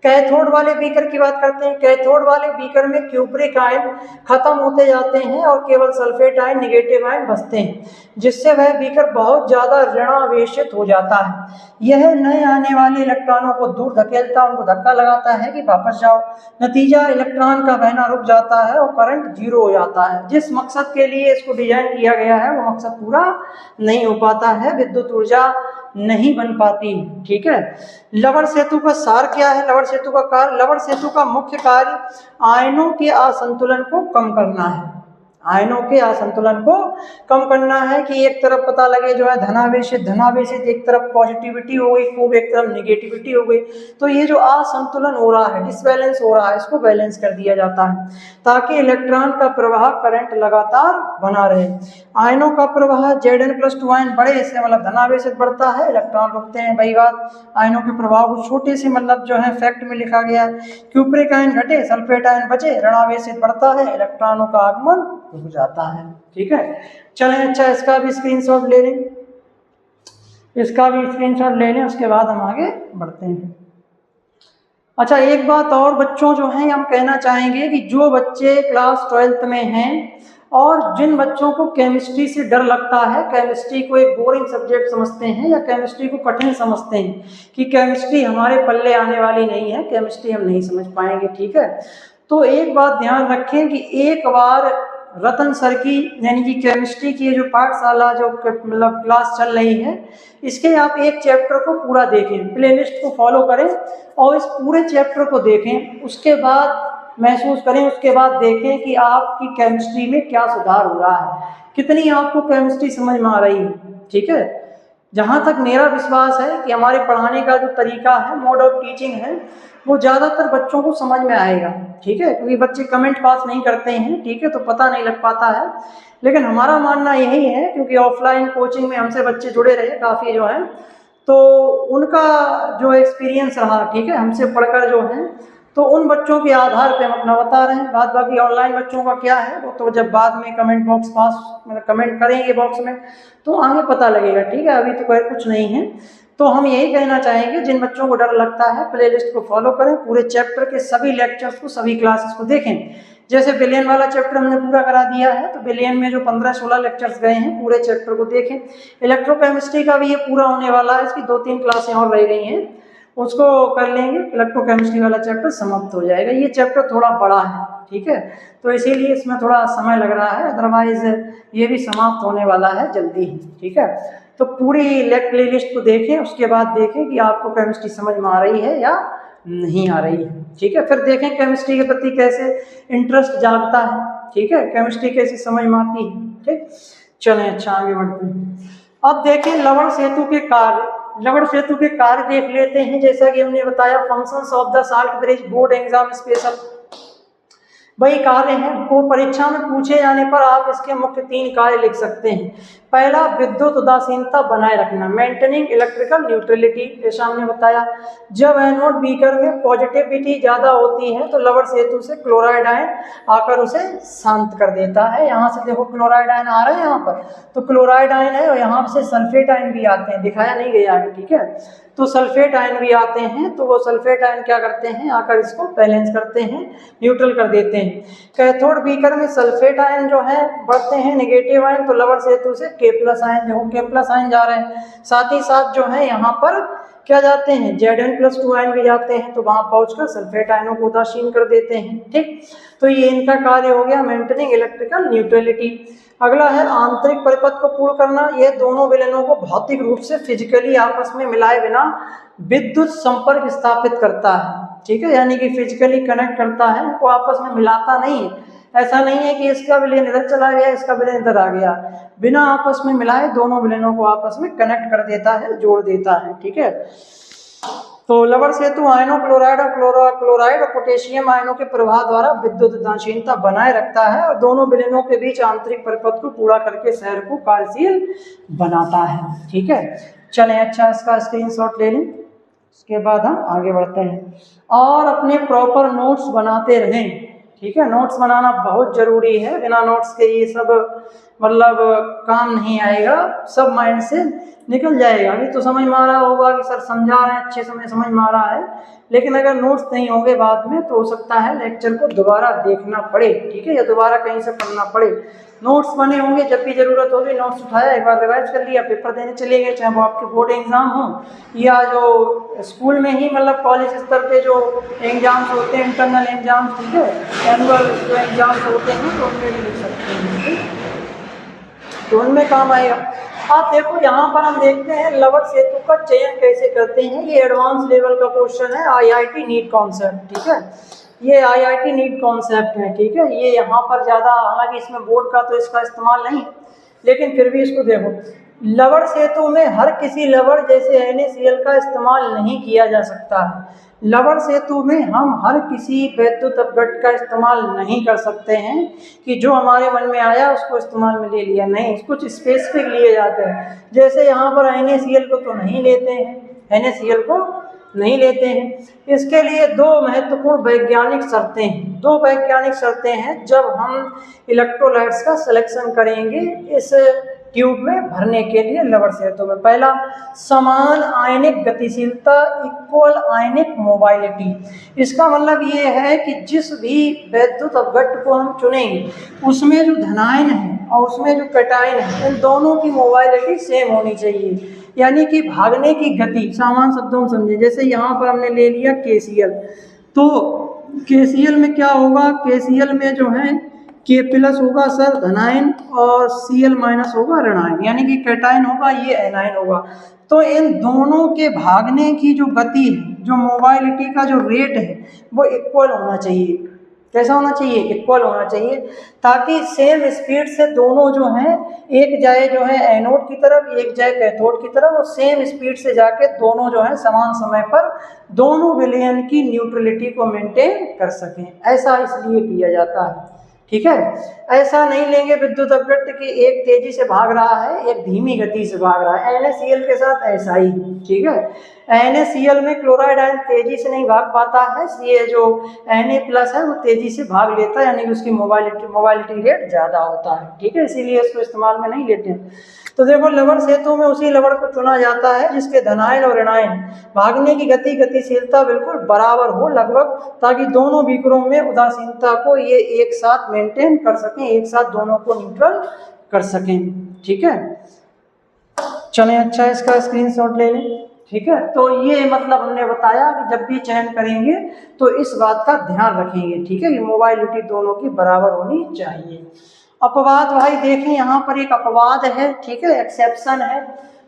कैथोड वाले बीकर की बात करते हैं। कैथोड वाले बीकर में क्यूप्रिक आयन खत्म होते जाते हैं और केवल सल्फेट आयन, निगेटिव आयन बचते हैं, जिससे वह बीकर बहुत ज्यादा ऋणावेशित हो जाता है। यह नए आने वाले इलेक्ट्रॉनों को दूर धकेलता, उनको धक्का लगाता है कि वापस जाओ। नतीजा, इलेक्ट्रॉन का बहना रुक जाता है और करंट जीरो हो जाता है। जिस मकसद के लिए इसको डिजाइन किया गया है वो मकसद पूरा नहीं हो पाता है, विद्युत ऊर्जा नहीं बन पाती, ठीक है। लवण सेतु का सार क्या है? लवण सेतु का कार्य, लवण सेतु का मुख्य कार्य आयनों के असंतुलन को कम करना है। आयनों के असंतुलन को कम करना है कि एक तरफ पता लगे जो है धनावेशित एक तरफ पॉजिटिविटी हो गई, खूब एक तरफ निगेटिविटी हो गई, तो ये जो असंतुलन हो रहा है, डिसबैलेंस हो रहा है, इसको बैलेंस कर दिया जाता है ताकि इलेक्ट्रॉन का प्रवाह, करंट लगातार बना रहे। आयनों का प्रवाह Zn+2 आयन बड़े से मतलब धनावेशित बढ़ता है, इलेक्ट्रॉन रुकते हैं। वही बात आयनों के प्रभाव को छोटे से मतलब जो है फैक्ट में लिखा गया है। क्यूप्रिक आयन घटे, सल्फेट आयन बचे, ऋणावेशित बढ़ता है, इलेक्ट्रॉनों का आगमन रुक जाता है, ठीक है। चलें, अच्छा इसका भी स्क्रीनशॉट ले लें, इसका भी स्क्रीनशॉट ले लें, उसके बाद हम आगे बढ़ते हैं। अच्छा, एक बात और बच्चों जो हैं हम कहना चाहेंगे कि जो बच्चे क्लास 12th में हैं और जिन बच्चों को केमिस्ट्री से डर लगता है, केमिस्ट्री को एक बोरिंग सब्जेक्ट समझते हैं या केमिस्ट्री को कठिन समझते हैं कि केमिस्ट्री हमारे पल्ले आने वाली नहीं है, केमिस्ट्री हम नहीं समझ पाएंगे, ठीक है, तो एक बात ध्यान रखें कि एक बार रतन सर की यानी कि केमिस्ट्री की जो पाठशाला जो मतलब क्लास चल रही है, इसके आप एक चैप्टर को पूरा देखें, प्लेलिस्ट को फॉलो करें और इस पूरे चैप्टर को देखें, उसके बाद महसूस करें, उसके बाद देखें कि आपकी केमिस्ट्री में क्या सुधार हो रहा है, कितनी आपको केमिस्ट्री समझ में आ रही है, ठीक है। जहाँ तक मेरा विश्वास है कि हमारे पढ़ाने का जो तरीका है, मोड ऑफ टीचिंग है, वो ज़्यादातर बच्चों को समझ में आएगा, ठीक है, क्योंकि बच्चे कमेंट पास नहीं करते हैं, ठीक है, तो पता नहीं लग पाता है। लेकिन हमारा मानना यही है, क्योंकि ऑफलाइन कोचिंग में हमसे बच्चे जुड़े रहे काफ़ी जो हैं, तो उनका जो एक्सपीरियंस रहा, ठीक है, हमसे पढ़कर जो है, तो उन बच्चों के आधार पे हम अपना बता रहे हैं। बाद बाकी ऑनलाइन बच्चों का क्या है वो तो जब बाद में कमेंट बॉक्स पास मतलब कमेंट करेंगे बॉक्स में तो आगे पता लगेगा, ठीक है, अभी तो कोई कुछ नहीं है। तो हम यही कहना चाहेंगे, जिन बच्चों को डर लगता है प्लेलिस्ट को फॉलो करें, पूरे चैप्टर के सभी लेक्चर्स को, सभी क्लासेस को देखें। जैसे बिलियन वाला चैप्टर हमने पूरा करा दिया है, तो बिलियन में जो 15-16 लेक्चर्स गए हैं, पूरे चैप्टर को देखें। इलेक्ट्रोकेमिस्ट्री का भी ये पूरा होने वाला है, इसकी 2-3 क्लासें और रह गई हैं, उसको कर लेंगे, इलेक्ट्रोकेमिस्ट्री वाला चैप्टर समाप्त हो जाएगा। ये चैप्टर थोड़ा बड़ा है, ठीक है, तो इसीलिए इसमें थोड़ा समय लग रहा है, अदरवाइज ये भी समाप्त होने वाला है जल्दी ही, ठीक है। तो पूरी प्ले लिस्ट को देखें, उसके बाद देखें कि आपको केमिस्ट्री समझ में आ रही है या नहीं आ रही है, ठीक है। फिर देखें केमिस्ट्री के प्रति कैसे इंटरेस्ट जागता है, ठीक है, केमिस्ट्री कैसे समझ में आती है, ठीक। चलें, अच्छा आगे बढ़ते हैं। अब देखें लवण सेतु के कार्य, लवण सेतु के कार्य देख लेते हैं। जैसा कि हमने बताया, functions of the salt bridge, board exam special वही कार्य हैं, वो परीक्षा में पूछे जाने पर आप इसके मुख्य 3 कार्य लिख सकते हैं। पहला, विद्युत उदासीनता बनाए रखना, मेंटेनिंग इलेक्ट्रिकल न्यूट्रलिटी। जैसा हमने बताया, जब एनोड बीकर में पॉजिटिविटी ज्यादा होती है तो लवण सेतु से क्लोराइड आयन आकर उसे शांत कर देता है। यहाँ से देखो क्लोराइड आयन आ रहे हैं, यहाँ पर तो क्लोराइड आयन है और यहाँ से सल्फेट आयन भी आते हैं, दिखाया नहीं गया है, ठीक है, तो सल्फेट आयन भी आते हैं, तो वो सल्फेट आयन क्या करते हैं, आकर इसको बैलेंस करते हैं, न्यूट्रल कर देते हैं। कैथोड बीकर में सल्फेट आयन जो है बढ़ते हैं, नेगेटिव आयन, तो लवण सेतु से K+ आयन, देखो K+ आयन जा रहे हैं, साथ ही साथ जो है यहाँ पर क्या जाते हैं, Zn+2 आयन भी जाते हैं, तो वहां पहुंचकर सल्फेट आयनों को उदासीन कर देते हैं, ठीक। तो ये इनका कार्य हो गया, मेंटेनिंग इलेक्ट्रिकल न्यूट्रलिटी। अगला है आंतरिक परिपथ को पूर्ण करना, ये दोनों विलयनों को भौतिक रूप से फिजिकली आपस में मिलाए बिना विद्युत संपर्क स्थापित करता है, ठीक है, यानी कि फिजिकली कनेक्ट करता है, इनको आपस में मिलाता नहीं है। ऐसा नहीं है कि इसका विलयन इधर चला गया, इसका विलयन इधर आ गया, बिना आपस में मिलाए दोनों विलयनों को आपस में कनेक्ट कर देता है, जोड़ देता है, ठीक है। तो लवण सेतु आयनों क्लोराइड और क्लोराइड और पोटेशियम आयनों के प्रवाह द्वारा विद्युत उदासीनता बनाए रखता है और दोनों विलयनों के बीच आंतरिक परिपथ को पूरा करके शहर को कार्यशील बनाता है। ठीक है, चलें अच्छा इसका स्क्रीनशॉट ले लें, उसके बाद हम आगे बढ़ते हैं और अपने प्रॉपर नोट्स बनाते रहें। ठीक है, नोट्स बनाना बहुत ज़रूरी है, बिना नोट्स के ये सब मतलब काम नहीं आएगा, सब माइंड से निकल जाएगा। अभी तो समझ में आ रहा होगा कि सर समझा रहे हैं, अच्छे समय समझ में आ रहा है, लेकिन अगर नोट्स नहीं होंगे बाद में तो हो सकता है लेक्चर को दोबारा देखना पड़े। ठीक है, या दोबारा कहीं से पढ़ना पड़े। नोट्स बने होंगे, जब भी ज़रूरत होगी नोट्स उठाया, एक बार रिवाइज कर लिया, पेपर देने चले गए, चाहे वो आपके बोर्ड एग्ज़ाम हो या जो स्कूल में ही मतलब कॉलेज स्तर पे जो एग्ज़ाम्स होते हैं, इंटरनल एग्ज़ाम्स, ठीक है, एनुअल जो एग्ज़ाम्स होते हैं तो उनमें भी लिख सकते हैं, तो उनमें काम आएगा। आप देखो यहाँ पर हम देखते हैं लवण सेतु का चयन कैसे करते हैं। ये एडवांस लेवल का क्वेश्चन है, IIT नीट कॉन्सेप्ट। ठीक है, ये IIT नीट कॉन्सेप्ट है। ठीक है, ये यहाँ पर ज़्यादा, हालांकि इसमें बोर्ड का तो इसका इस्तेमाल नहीं, लेकिन फिर भी इसको देखो। लवण सेतु में हर किसी लवण जैसे NaCl का इस्तेमाल नहीं किया जा सकता है। लवण सेतु में हम हर किसी वैद्युत अपघट्ट का इस्तेमाल नहीं कर सकते हैं कि जो हमारे मन में आया उसको इस्तेमाल में ले लिया, नहीं, कुछ स्पेसिफिक लिए जाते हैं। जैसे यहाँ पर NaCl को तो नहीं लेते हैं, NaCl को नहीं लेते हैं। इसके लिए दो महत्वपूर्ण वैज्ञानिक शर्तें हैं, दो वैज्ञानिक शर्तें हैं जब हम इलेक्ट्रोलाइट्स का सिलेक्शन करेंगे इस ट्यूब में भरने के लिए लवण सेतु में। पहला, समान आयनिक गतिशीलता, इक्वल आयनिक मोबाइलिटी। इसका मतलब ये है कि जिस भी वैद्युत अपघट्ट को हम चुनेंगे उसमें जो धनायन है और उसमें जो कैटायन है, इन दोनों की मोबाइलिटी सेम होनी चाहिए, यानी कि भागने की गति। सामान्य शब्दों में समझे, जैसे यहाँ पर हमने ले लिया KCl, तो KCl में क्या होगा, KCl में जो है K+ होगा सर धनायन और Cl- होगा ऋणायन, यानी कि कैटायन होगा, ये एनायन होगा। तो इन दोनों के भागने की जो गति है, जो मोबाइलिटी का जो रेट है, वो इक्वल होना चाहिए। कैसा होना चाहिए, इक्वल होना चाहिए, ताकि सेम स्पीड से दोनों जो हैं, एक जाए जो है एनोड की तरफ, एक जाए कैथोड की तरफ, और सेम स्पीड से जाके दोनों जो है समान समय पर दोनों विलयन की न्यूट्रलिटी को मेंटेन कर सकें। ऐसा इसलिए किया जाता है। ठीक है, ऐसा नहीं लेंगे विद्युत अपघट्ट की एक तेजी से भाग रहा है, एक धीमी गति से भाग रहा है। NaCl के साथ ऐसा ही। ठीक है, NaCl में क्लोराइड आयन तेजी से नहीं भाग पाता है, ये जो Na+ है वो तेजी से भाग लेता है, यानी कि उसकी मोबाइलिटी रेट ज़्यादा होता है। ठीक है, इसीलिए इसको इस्तेमाल में नहीं लेते हैं। तो देखो लवण सेतु में उसी लवण को चुना जाता है जिसके धनायन और ऋणायन भागने की गतिशीलता बिल्कुल बराबर हो लगभग, ताकि दोनों बीकरों में उदासीनता को ये एक साथ मेंटेन कर सकें, एक साथ दोनों को न्यूट्रल कर सकें। ठीक है, चलें अच्छा इसका स्क्रीनशॉट ले लें। ठीक है, तो ये मतलब हमने बताया कि जब भी चयन करेंगे तो इस बात का ध्यान रखेंगे। ठीक है, ये मोबाइलिटी दोनों की बराबर होनी चाहिए। अपवाद भाई देखें, यहाँ पर एक अपवाद है। ठीक है, एक्सेप्शन है।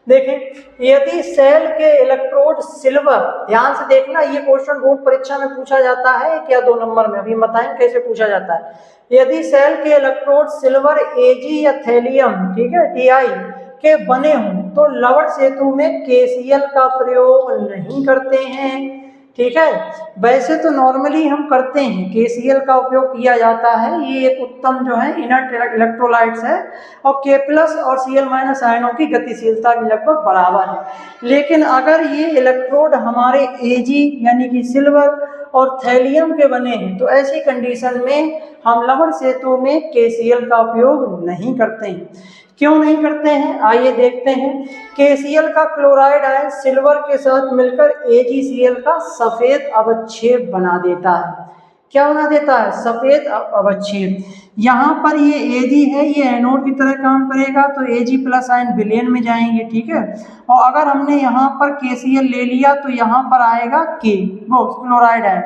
देखें, यदि सेल के इलेक्ट्रोड सिल्वर, ध्यान से देखना, ये क्वेश्चन बोर्ड परीक्षा में पूछा जाता है 1 या 2 नंबर में, अभी बताएं कैसे पूछा जाता है। यदि सेल के इलेक्ट्रोड सिल्वर Ag या थैलियम, ठीक है, Ti के बने हों तो लवण सेतु में KCl का प्रयोग नहीं करते हैं। ठीक है, वैसे तो नॉर्मली हम करते हैं, KCl का उपयोग किया जाता है, ये एक उत्तम जो है इनर्ट इलेक्ट्रोलाइट्स है, और K+ और Cl- आयनों की गतिशीलता भी लगभग बराबर है। लेकिन अगर ये इलेक्ट्रोड हमारे Ag यानी कि सिल्वर और थैलियम के बने हैं तो ऐसी कंडीशन में हम लवण सेतु में KCl का उपयोग नहीं करते हैं। क्यों नहीं करते हैं, आइए देखते हैं। KCl का क्लोराइड आयन सिल्वर के साथ मिलकर AgCl का सफेद अवच्छेद बना देता है। क्या बना देता है, सफेद अवच्छेद। यहाँ पर ये Ag है, ये एनोड की तरह काम करेगा, तो Ag+ आयन विलयन में जाएंगे। ठीक है, और अगर हमने यहाँ पर KCl ले लिया तो यहाँ पर आएगा K, वो क्लोराइड आयन,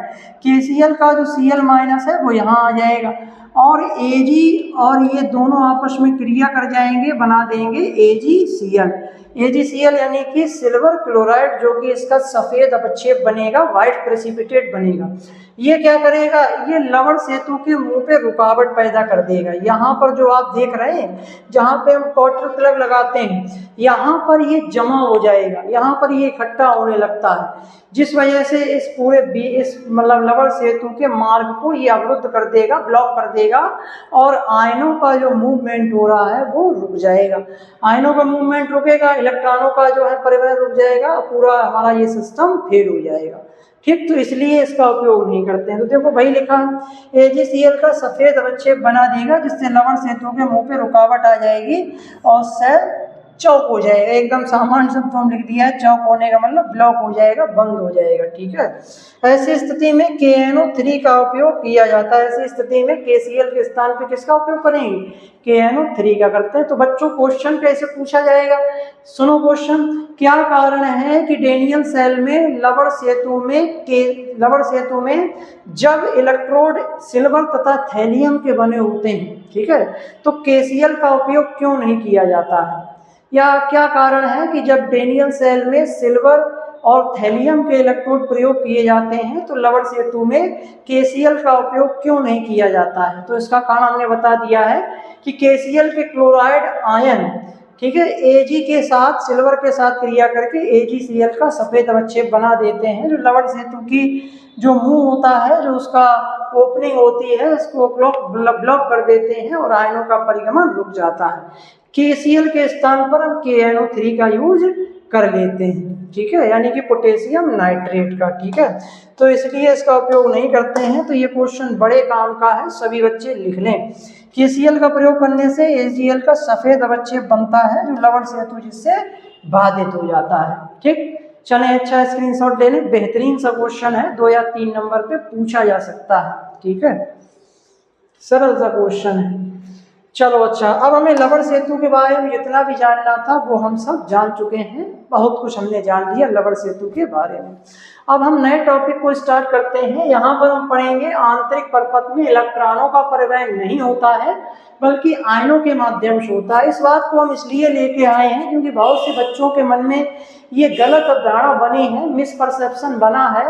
KCl का जो Cl- है वो यहाँ आ जाएगा, और Ag और ये दोनों आपस में क्रिया कर जाएंगे, बना देंगे AgCl यानी कि सिल्वर क्लोराइड, जो कि इसका सफेद अपक्षेप बनेगा, व्हाइट प्रेसिपिटेट बनेगा। ये क्या करेगा, ये लवण सेतु के मुंह पे रुकावट पैदा कर देगा। यहाँ पर जो आप देख रहे हैं, जहाँ पे हम क्वार्टर प्लग लगाते हैं, यहाँ पर ये जमा हो जाएगा, यहाँ पर ये इकट्ठा होने लगता है, जिस वजह से इस पूरे इस मतलब लवण सेतु के मार्ग को ये अवरुद्ध कर देगा, ब्लॉक कर देगा, और आयनों का जो मूवमेंट हो रहा है वो रुक जाएगा। आयनों का मूवमेंट रुकेगा, इलेक्ट्रॉनों का जो है परिवहन रुक जाएगा, पूरा हमारा ये सिस्टम फेल हो जाएगा। ठीक, तो इसलिए इसका उपयोग नहीं करते हैं। तो देखो भाई लिखा है AgCl का सफेद अवक्षेप बना देगा, जिससे लवण सेतु के मुंह पे रुकावट आ जाएगी और सेल चौक हो जाएगा। एकदम सामान्य शब्द हम लिख दिया है, चौक होने का मतलब ब्लॉक हो जाएगा, बंद हो जाएगा। ठीक है, ऐसी स्थिति में KNO3 का उपयोग किया जाता है। ऐसी स्थिति में KCl के स्थान पे किसका उपयोग करेंगे, KNO3 का करते हैं। तो बच्चों क्वेश्चन कैसे पूछा जाएगा, सुनो क्वेश्चन, क्या कारण है कि डेनियल सेल में लवण सेतु में जब इलेक्ट्रोड सिल्वर तथा थैलियम के बने होते हैं, ठीक है, तो KCl का उपयोग क्यों नहीं किया जाता है, या क्या कारण है कि जब डेनियल सेल में सिल्वर और थैलियम के इलेक्ट्रोड प्रयोग किए जाते हैं तो लवण सेतु में KCl का उपयोग क्यों नहीं किया जाता है। तो इसका कारण हमने बता दिया है कि KCl के क्लोराइड आयन, ठीक है, Ag के साथ सिल्वर के साथ क्रिया करके AgCl का सफेद अवक्षेप बना देते हैं, जो लवण सेतु की जो मुंह होता है, जो उसका ओपनिंग होती है, इसको ब्लॉक कर देते हैं और आयनों का परिगमन रुक जाता है। KCl के स्थान पर हम KNO3 का यूज कर लेते हैं, ठीक है, यानी कि पोटेशियम नाइट्रेट का। ठीक है, तो इसलिए इसका उपयोग नहीं करते हैं। तो ये क्वेश्चन बड़े काम का है, सभी बच्चे लिख लें। KCl का प्रयोग करने से AgCl का सफेद अवक्षेप बनता है, जो लवण सेतु जिससे बाधित हो जाता है। ठीक, चलें, अच्छा स्क्रीनशॉट ले लें, बेहतरीन सा क्वेश्चन है, 2 या 3 नंबर पे पूछा जा सकता है। ठीक है, सरल सा क्वेश्चन है। चलो अच्छा, अब हमें लवण सेतु के बारे में जितना भी जानना था वो हम सब जान चुके हैं, बहुत कुछ हमने जान लिया लवण सेतु के बारे में। अब हम नए टॉपिक को स्टार्ट करते हैं। यहाँ पर हम पढ़ेंगे आंतरिक परपथ में इलेक्ट्रॉनों का परिवहन नहीं होता है, बल्कि आयनों के माध्यम से होता है। इस बात को हम इसलिए लेके आए हैं क्योंकि बहुत से बच्चों के मन में ये गलत अवधारणा बनी है, मिसपरसेप्शन बना है,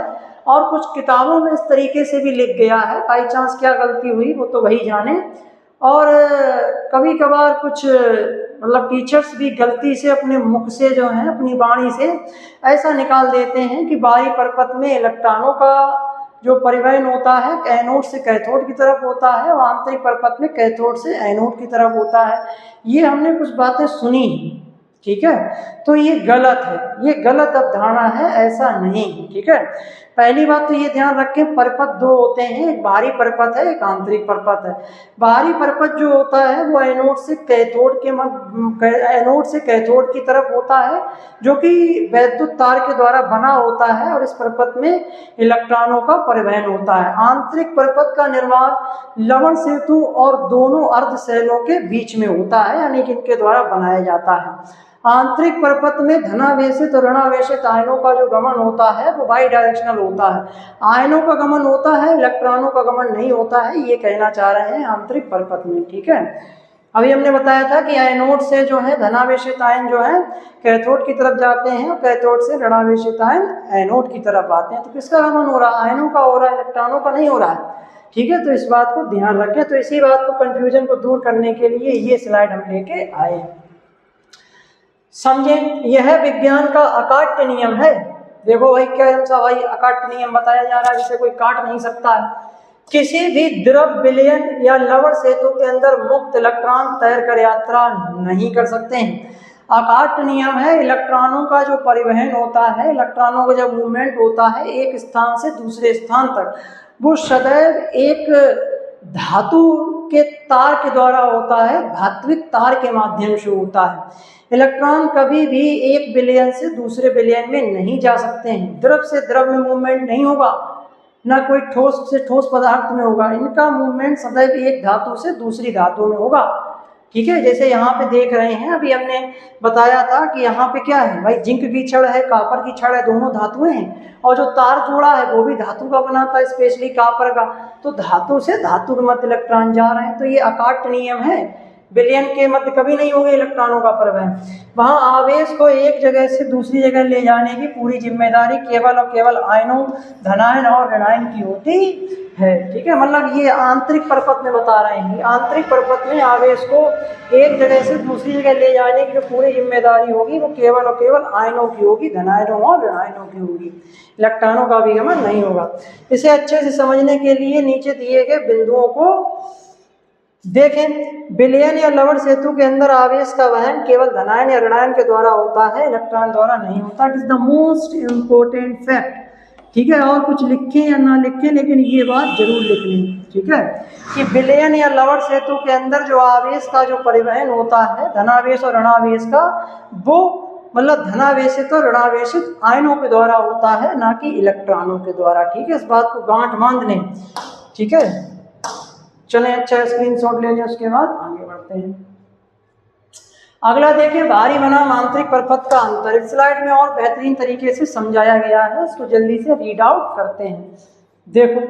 और कुछ किताबों में इस तरीके से भी लिख गया है। बाई चांस क्या गलती हुई वो तो वही जाने, और कभी कभार कुछ मतलब टीचर्स भी गलती से अपने मुख से जो है, अपनी वाणी से ऐसा निकाल देते हैं कि बाहरी परपथ में इलेक्ट्रॉनों का जो परिवहन होता है एनोड से कैथोड की तरफ होता है, और आंतरिक परपथ में कैथोड से एनोड की तरफ होता है। ये हमने कुछ बातें सुनी, ठीक है, तो ये गलत है, ये गलत अवधारणा है, ऐसा नहीं। ठीक है, पहली बात तो ये ध्यान रखें, परपथ 2 होते हैं, एक बाहरी परपथ है, एक आंतरिक परपथ है। बाहरी परपथ जो होता है वो एनोड से कैथोड की तरफ होता है, जो कि वैद्युत तार के द्वारा बना होता है, और इस परपथ में इलेक्ट्रॉनों का परिवहन होता है। आंतरिक परपथ का निर्माण लवण सेतु और दोनों अर्ध सेलों के बीच में होता है, यानी कि इनके द्वारा बनाया जाता है। आंतरिक परपथ में धनावेशित और ऋणावेशित आयनों का जो गमन होता है वो बाई डायरेक्शनल होता है। आयनों का गमन होता है, इलेक्ट्रॉनों का गमन नहीं होता है, ये कहना चाह रहे हैं आंतरिक परपथ में। ठीक है, अभी हमने बताया था कि एनोड से जो है धनावेशित आयन जो है कैथोड की तरफ जाते हैं, और कैथोड से ऋणावेशित आयन एनोड की तरफ आते हैं। तो किसका गमन हो रहा है, आयनों का हो रहा है, इलेक्ट्रॉनों का नहीं हो रहा है। ठीक है, तो इस बात को ध्यान रखें। तो इसी बात को, कंफ्यूजन को दूर करने के लिए ये स्लाइड हम लेके आए हैं। समझें, यह विज्ञान का अकाट्य नियम है। देखो भाई, क्या भाई अकाट्य नियम बताया जा रहा है, जिसे कोई काट नहीं सकता है। किसी भी द्रव विलयन या लवण सेतु के अंदर मुक्त इलेक्ट्रॉन तैरकर यात्रा नहीं कर सकते हैं। अकाट्य नियम है, इलेक्ट्रॉनों का जो परिवहन होता है, इलेक्ट्रॉनों का जब मूवमेंट होता है एक स्थान से दूसरे स्थान तक, वो सदैव एक धातु के तार के द्वारा होता है, धात्विक तार के माध्यम से होता है। इलेक्ट्रॉन कभी भी एक विलयन से दूसरे विलयन में नहीं जा सकते हैं। द्रव से द्रव में मूवमेंट नहीं होगा, ना कोई ठोस से ठोस पदार्थ में होगा। इनका मूवमेंट सदैव एक धातु से दूसरी धातु में होगा। ठीक है, जैसे यहाँ पे देख रहे हैं, अभी हमने बताया था कि यहाँ पे क्या है भाई, जिंक की छड़ है, कापर की छड़ है, दोनों धातुएं हैं, और जो तार जोड़ा है वो भी धातु का बना था, स्पेशली कापर का। तो धातु से धातु के मध्य इलेक्ट्रॉन जा रहे हैं। तो ये अकाट्य नियम है, बिलियन के मध्य कभी नहीं होंगे इलेक्ट्रॉनों का परिवहन। वहाँ आवेश को एक जगह से दूसरी जगह ले जाने की पूरी जिम्मेदारी केवल और केवल आयनों, धनायन और ऋणायन की होती है। ठीक है, मतलब ये आंतरिक परपथ में बता रहे हैं, आंतरिक परपथ में आवेश को एक जगह से दूसरी जगह ले जाने की जो पूरी जिम्मेदारी होगी वो केवल और केवल आयनों की होगी, धनायनों और ऋणायनों की होगी, इलेक्ट्रॉनों का आगमन नहीं होगा। इसे अच्छे से समझने के लिए नीचे दिए गए बिंदुओं को देखें। विलयन या लवण सेतु के अंदर आवेश का वहन केवल धनायन या ऋणायन के द्वारा होता है, इलेक्ट्रॉन द्वारा नहीं होता। It is the most important fact. ठीक है, और कुछ लिखें या ना लिखें लेकिन ये बात जरूर लिख लें। ठीक है, कि विलयन या लवण सेतु के अंदर जो आवेश का जो परिवहन होता है धनावेश और ऋणावेश का, वो मतलब धनावेशित और ऋणावेशित आयनों के द्वारा होता है, ना कि इलेक्ट्रॉनों के द्वारा। ठीक है, इस बात को गांठ बांध लें। ठीक है, चलें अच्छा स्क्रीनशॉट ले लें, उसके बाद आगे बढ़ते हैं। अगला देखिए, भारी बनाम आंतरिक परपथ का अंतर। इस स्लाइड में और बेहतरीन तरीके से समझाया गया है, इसको जल्दी से रीड आउट करते हैं। देखो,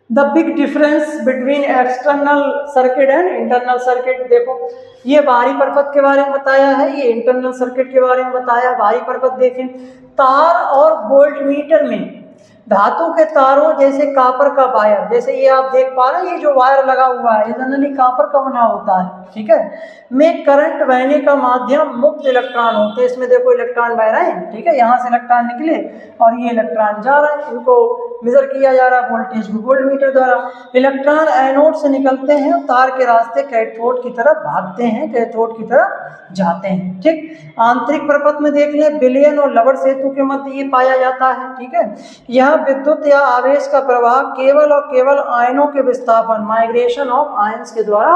the big difference between external circuit and internal circuit. देखो, ये बाहरी परपथ के बारे में बताया है, ये इंटरनल सर्किट के बारे में बताया। बाहरी परपथ देखें, तार और वोल्ट मीटर में धातु के तारों जैसे कापर का वायर, जैसे ये आप देख पा रहे हैं, ये जो वायर लगा हुआ है ये जनरली कापर का बना होता है। ठीक है, में करंट बहने का माध्यम मुक्त इलेक्ट्रॉन होते हैं। इसमें देखो इलेक्ट्रॉन बह रहे हैं। ठीक है, यहाँ से इलेक्ट्रॉन निकले और ये इलेक्ट्रॉन जा रहे हैं, इनको मेजर किया जा रहा है वोल्टेज को वोल्ट मीटर द्वारा। इलेक्ट्रॉन एनोड से निकलते हैं और तार के रास्ते कैथोड की तरफ भागते हैं, कैथोड की तरफ जाते हैं। ठीक, आंतरिक परपथ में देख लें, विलयन और लवण सेतु के मध्य ये पाया जाता है। ठीक है, यहाँ विद्युत या आवेश का प्रवाह केवल और केवल आयनों के विस्थापन, माइग्रेशन ऑफ आयंस के द्वारा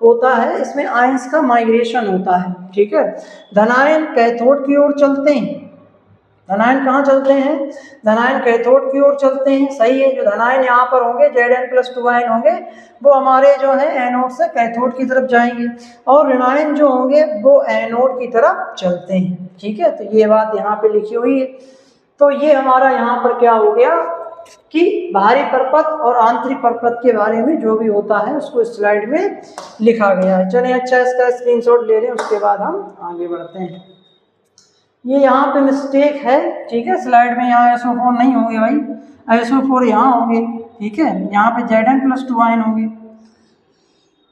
होता है। इसमें आयंस का माइग्रेशन होता है। ठीक है, धनायन कैथोड की ओर चलते हैं। धनायन कहाँ चलते हैं? धनायन कैथोड की ओर चलते हैं। सही है, जो धनायन यहाँ पर होंगे Zn+2 आयन होंगे वो हमारे जो है एनोड से कैथोड की तरफ जाएंगे, और ऋणायन जो होंगे वो एनोड की तरफ चलते हैं। ठीक है, तो ये बात यहाँ पे लिखी हुई है। तो ये हमारा यहाँ पर क्या हो गया कि बाहरी परपथ और आंतरिक परपथ के बारे में जो भी होता है उसको इस स्लाइड में लिखा गया है। चलिए अच्छा इसका स्क्रीनशॉट ले लें, उसके बाद हम आगे बढ़ते हैं। ये यहाँ पे मिस्टेक है। ठीक है, स्लाइड में यहाँ SO4 नहीं होंगे भाई, SO4 यहाँ होंगे। ठीक है, यहाँ पे Zn+2 आयन होंगे,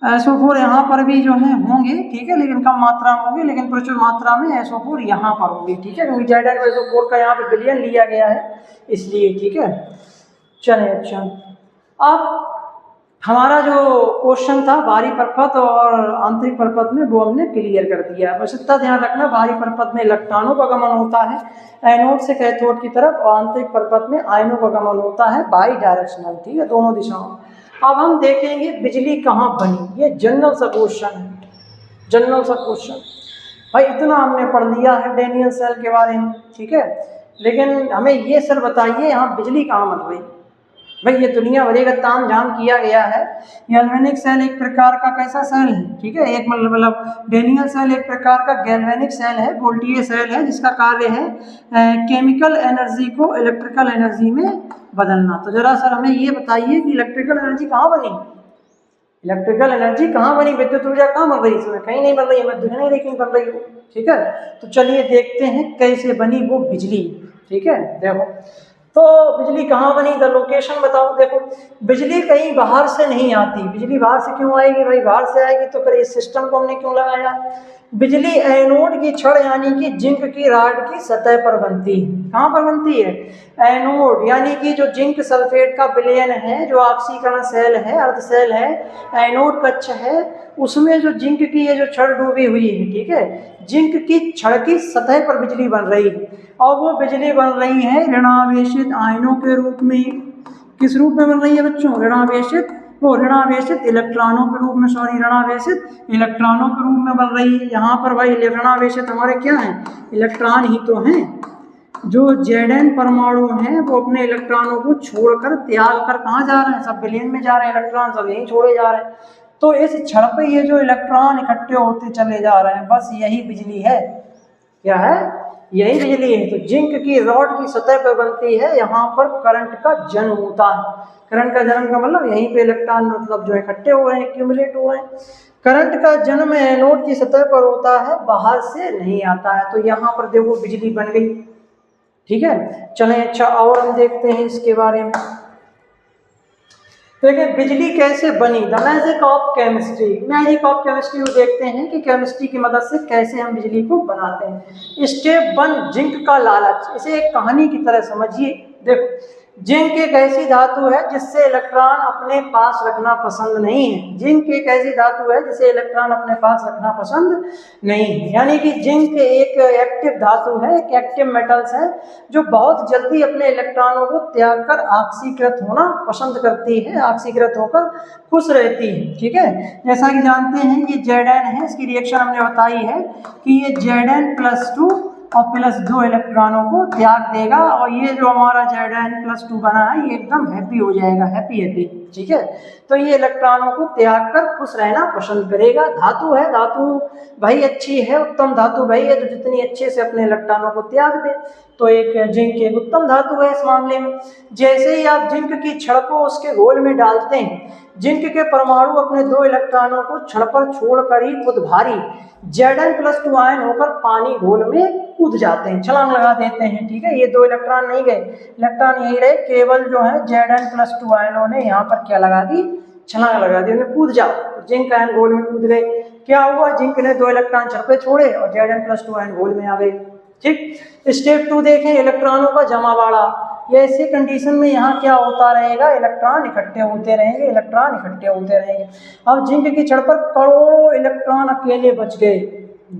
SO4 यहाँ पर भी जो है होंगे। ठीक है, लेकिन कम मात्रा में होंगे, लेकिन प्रचुर मात्रा में SO4 यहाँ पर होंगे। ठीक है, क्योंकि Zn+SO4 का यहाँ पे विलयन लिया गया है इसलिए। ठीक है, चलिए अच्छा, अब हमारा जो क्वेश्चन था बाहरी परपथ और आंतरिक परपथ में वो हमने क्लियर कर दिया है। बस इतना ध्यान रखना, बाहरी परपथ में इलेक्ट्रॉनों का गमन होता है एनोड से कैथोड की तरफ, और आंतरिक परपथ में आयनों का गमन होता है बाई डायरेक्शनल। ठीक है, दोनों दिशाओं। अब हम देखेंगे बिजली कहाँ बनी। ये जनरल सा क्वेश्चन है, जनरल सा क्वेश्चन भाई। इतना हमने पढ़ लिया है डेनियल सेल के बारे में। ठीक है, लेकिन हमें ये सर बताइए यहाँ बिजली कहाँ बन रही भाई। ये दुनिया भर का ताम झाम किया गया है। गैल्वेनिक सेल एक प्रकार का कैसा सेल है? ठीक है, एक मतलब डेनियल सेल एक प्रकार का गैल्वेनिक सेल है, वोल्टीय सेल है, जिसका कार्य है केमिकल एनर्जी को इलेक्ट्रिकल एनर्जी में बदलना। तो जरा सर हमें ये बताइए कि इलेक्ट्रिकल एनर्जी कहाँ बनी? इलेक्ट्रिकल एनर्जी कहाँ बनी? विद्युत ऊर्जा कहाँ बन रही है? इसमें कहीं नहीं बन रही है, मैं दुनिया नहीं देखी बन रही हूँ। ठीक है, तो चलिए देखते हैं कैसे बनी वो बिजली। ठीक है, देखो तो बिजली कहाँ बनी, द लोकेशन बताओ। देखो, बिजली कहीं बाहर से नहीं आती। बिजली बाहर से क्यों आएगी भाई? बाहर से आएगी तो फिर इस सिस्टम को हमने क्यों लगाया? बिजली एनोड की छड़ यानी कि जिंक की राड की सतह पर बनती है। कहाँ पर बनती है? एनोड यानी कि जो जिंक सल्फेट का विलयन है, जो ऑक्सीकरण सेल है, अर्ध सेल है, एनोड कक्ष है, उसमें जो जिंक की ये जो छड़ डूबी हुई है। ठीक है, जिंक की छड़ की सतह पर बिजली बन रही है, और वो बिजली बन रही है ऋणावेशित आयनों के रूप में। किस रूप में बन रही है बच्चों? ऋणावेशित इलेक्ट्रॉनों के रूप में, ऋणावेशित इलेक्ट्रॉनों के रूप में बन रही है। यहाँ पर भाई ऋणावेशित हमारे क्या हैं? इलेक्ट्रॉन ही तो हैं। जो Zn परमाणु हैं वो अपने इलेक्ट्रॉनों को छोड़कर त्याग कर कहाँ जा रहे हैं? सब विलयन में जा रहे हैं, इलेक्ट्रॉन सब यहीं छोड़े जा रहे हैं। तो इस छड़ पे ये जो इलेक्ट्रॉन इकट्ठे होते चले जा रहे हैं, बस यही बिजली है। क्या है? यही बिजली है। तो जिंक की रॉड की सतह पर बनती है, यहाँ पर करंट का जन्म होता है। करंट का जन्म का मतलब यहीं पे इलेक्ट्रॉन मतलब जो इकट्ठे हो रहे हैं, एक्यूमुलेट हो रहे हैं। करंट का जन्म एनोड की सतह पर होता है, बाहर से नहीं आता है। तो यहाँ पर देखो बिजली बन गई, ठीक है। चलें अच्छा और हम देखते हैं इसके बारे में। देखिए बिजली कैसे बनी, the magic of chemistry. Magic of chemistry को देखते हैं कि केमिस्ट्री की मदद से कैसे हम बिजली को बनाते हैं। स्टेप 1, जिंक का लालच। इसे एक कहानी की तरह समझिए। देखो जिंक एक ऐसी धातु है जिससे इलेक्ट्रॉन अपने पास रखना पसंद नहीं है। जिंक एक ऐसी धातु है जिसे इलेक्ट्रॉन अपने पास रखना पसंद नहीं है। यानी कि जिंक एक एक्टिव धातु है, एक एक्टिव मेटल्स है जो बहुत जल्दी अपने इलेक्ट्रॉनों को त्याग कर ऑक्सीकृत होना पसंद करती है, ऑक्सीकृत होकर खुश रहती है, ठीक है। जैसा कि जानते हैं ये Zn है, इसकी रिएक्शन हमने बताई है कि ये Zn+2 और +2 इलेक्ट्रॉनों को त्याग देगा और ये जो हमारा Zn+2 बना है ये एकदम हैप्पी हो जाएगा, हैप्पी, ठीक है। तो ये इलेक्ट्रॉनों को त्याग कर खुश रहना पसंद करेगा। धातु है, धातु भाई अच्छी है, उत्तम धातु भाई है, तो जितनी अच्छे से अपने इलेक्ट्रॉनों को त्याग दे। तो एक जिंक एक उत्तम धातु है इस मामले में। जैसे ही आप जिंक की छड़ को उसके घोल में डालते हैं, जिंक के परमाणु अपने 2 इलेक्ट्रॉनों को छड़ पर छोड़कर ही खुद भारी Zn+2 आयन होकर पानी घोल में कूद जाते हैं, छलांग लगा देते हैं, ठीक है। ये 2 इलेक्ट्रॉन नहीं गए, इलेक्ट्रॉन यही रहे, केवल जो है Zn+2 आयनों ने यहाँ पर क्या लगा दी, छलांग लगा दी, उन्हें कूद जाओ। जिंक आयन घोल में कूद गए, क्या हुआ, जिंक ने 2 इलेक्ट्रॉन छड़ पे छोड़े और Zn+2 आयन घोल में आ गए, ठीक। स्टेप 2 देखें, इलेक्ट्रॉनों का जमावाड़ा। ये ऐसे कंडीशन में यहाँ क्या होता रहेगा, इलेक्ट्रॉन इकट्ठे होते रहेंगे, इलेक्ट्रॉन इकट्ठे होते रहेंगे। अब जिंक की छड़ पर करोड़ों इलेक्ट्रॉन अकेले बच गए,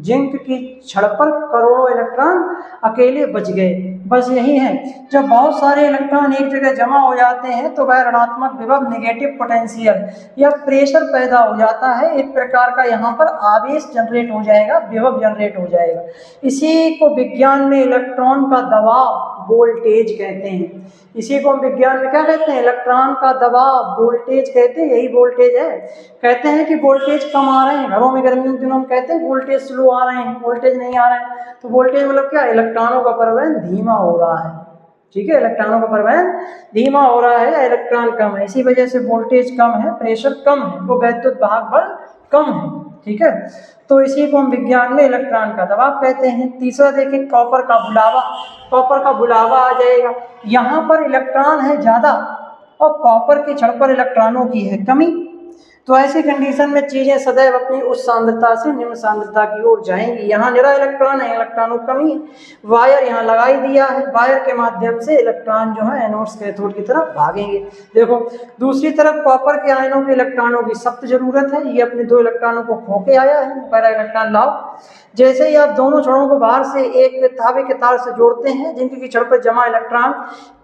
जिंक की छड़ पर करोड़ों इलेक्ट्रॉन अकेले बच गए। बस यही है, जब बहुत सारे इलेक्ट्रॉन एक जगह जमा हो जाते हैं तो वह ऋणात्मक विभव, नेगेटिव पोटेंशियल या प्रेशर पैदा हो जाता है। एक प्रकार का यहाँ पर आवेश जनरेट हो जाएगा, विभव जनरेट हो जाएगा। इसी को विज्ञान में इलेक्ट्रॉन का दबाव, वोल्टेज कहते हैं। इसी को हम विज्ञान में क्या कहते हैं, इलेक्ट्रॉन का दबाव, वोल्टेज कहते हैं। यही वोल्टेज है। कहते हैं कि वोल्टेज कम आ रहे हैं, घरों में गर्मियों के दिनों में कहते हैं वोल्टेज स्लो आ रहे हैं, वोल्टेज नहीं आ रहे हैं। तो वोल्टेज मतलब क्या, इलेक्ट्रॉनों का परिवहन धीमा हो रहा है, ठीक है। इलेक्ट्रॉनों का परिवहन धीमा हो रहा है, इलेक्ट्रॉन कम है, इसी वजह से वोल्टेज कम है, प्रेशर कम है, वो वैद्युत भाग बल कम है, ठीक है। तो इसी को हम विज्ञान में इलेक्ट्रॉन का दबाव कहते हैं। तीसरा देखिए, कॉपर का बुलावा। कॉपर का बुलावा आ जाएगा, यहाँ पर इलेक्ट्रॉन है ज़्यादा और कॉपर की छड़ पर इलेक्ट्रॉनों की है कमी। तो ऐसी कंडीशन में चीज़ें सदैव अपनी उस सांद्रता से निम्न सांद्रता की ओर जाएंगी। यहाँ निरा इलेक्ट्रॉन है, इलेक्ट्रॉनों कमी है, वायर यहाँ लगाई दिया है, वायर के माध्यम से इलेक्ट्रॉन जो है एनोड से कैथोड की तरफ भागेंगे। देखो दूसरी तरफ कॉपर के आयनों के इलेक्ट्रॉनों की सख्त जरूरत है, ये अपने 2 इलेक्ट्रॉनों को खो के आया है, पहला इलेक्ट्रॉन लाओ। जैसे ही आप दोनों छड़ों को बाहर से एक तांबे के तार से जोड़ते हैं, जिंक की छड़ पर जमा इलेक्ट्रॉन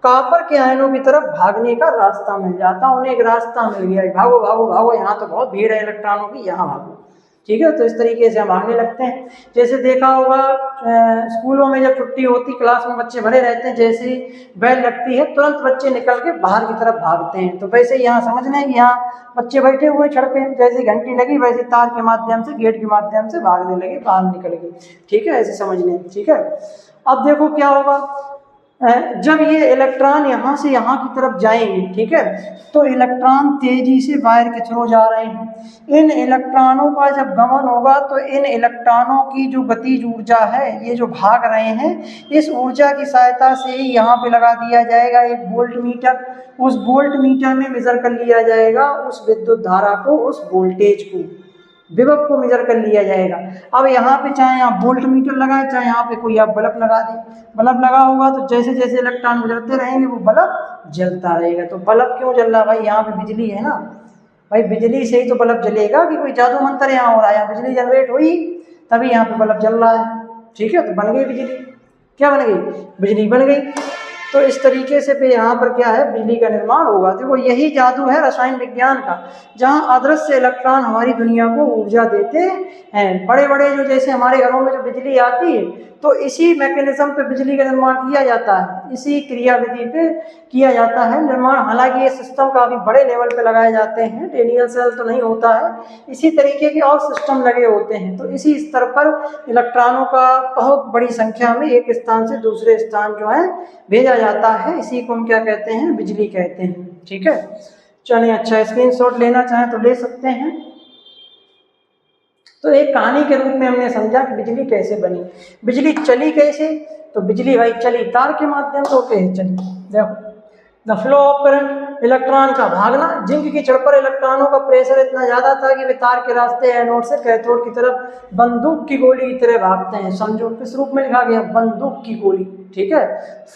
कॉपर के आयनों की तरफ भागने का रास्ता मिल जाता, उन्हें एक रास्ता मिल गया, भागो भागो भागो, यहाँ तो बहुत भीड़ है इलेक्ट्रॉनों की, यहाँ भागो, ठीक है। तो इस तरीके से हम भागने लगते हैं। जैसे देखा होगा स्कूलों में जब छुट्टी होती, क्लास में बच्चे भरे रहते हैं, जैसे ही बेल लगती है तुरंत बच्चे निकल के बाहर की तरफ भागते हैं। तो वैसे यहाँ समझ लें कि यहाँ बच्चे बैठे हुए छड़ पे, जैसे घंटी लगी वैसे तार के माध्यम से, गेट के माध्यम से भागने लगे, बाहर निकल गए, ठीक है, ऐसे समझ लें, ठीक है। अब देखो क्या होगा, जब ये इलेक्ट्रॉन यहाँ से यहाँ की तरफ जाएंगे, ठीक है, तो इलेक्ट्रॉन तेजी से वायर के थ्रू जा रहे हैं। इन इलेक्ट्रॉनों का जब गमन होगा तो इन इलेक्ट्रॉनों की जो गतिज ऊर्जा है, ये जो भाग रहे हैं, इस ऊर्जा की सहायता से यहाँ पे लगा दिया जाएगा एक वोल्ट मीटर। उस वोल्ट मीटर में मेजर कर लिया जाएगा उस विद्युत धारा को, उस वोल्टेज को, विभव को मेजर कर लिया जाएगा। अब यहाँ पे चाहे आप वोल्ट मीटर लगाए, चाहे यहाँ पे कोई आप बल्ब लगा दें, बल्ब लगा होगा तो जैसे जैसे इलेक्ट्रॉन गुजरते रहेंगे वो बल्ब जलता रहेगा। तो बल्ब क्यों जल रहा है भाई, यहाँ पे बिजली है ना भाई, बिजली से ही तो बल्ब जलेगा, कि कोई जादू मंत्र यहाँ हो रहा है, बिजली जनरेट हुई तभी यहाँ पे बल्ब जल रहा है, ठीक है। तो बन गई बिजली, क्या बन गई, बिजली बन गई। तो इस तरीके से फिर यहाँ पर क्या है, बिजली का निर्माण होगा। देखो यही जादू है रसायन विज्ञान का, जहाँ अदृश्य इलेक्ट्रॉन हमारी दुनिया को ऊर्जा देते हैं। बड़े बड़े जो जैसे हमारे घरों में जो बिजली आती है, तो इसी मैकेनिज्म पे बिजली का निर्माण किया जाता है, इसी क्रियाविधि पे किया जाता है निर्माण। हालांकि ये सिस्टम काफ़ी बड़े लेवल पे लगाए जाते हैं, रेडियल सेल तो नहीं होता है, इसी तरीके के और सिस्टम लगे होते हैं। तो इसी स्तर पर इलेक्ट्रॉनों का बहुत बड़ी संख्या में एक स्थान से दूसरे स्थान जो है भेजा जाता है, इसी को हम क्या कहते हैं, बिजली कहते हैं, ठीक है। चलिए अच्छा, स्क्रीनशॉट लेना चाहें तो ले सकते हैं। तो एक कहानी के रूप में हमने समझा कि बिजली कैसे बनी, बिजली चली कैसे, तो बिजली भाई चली तार के माध्यम से, कैसे चली, देखो the flow of current, electron का भागना, जिंक की छड़ पर इलेक्ट्रॉनों का प्रेशर इतना ज्यादा था कि वे तार के रास्ते एनोड से कैथोड की तरफ बंदूक की गोली की तरह भागते हैं। समझो किस रूप में लिखा गया, बंदूक की गोली, ठीक है।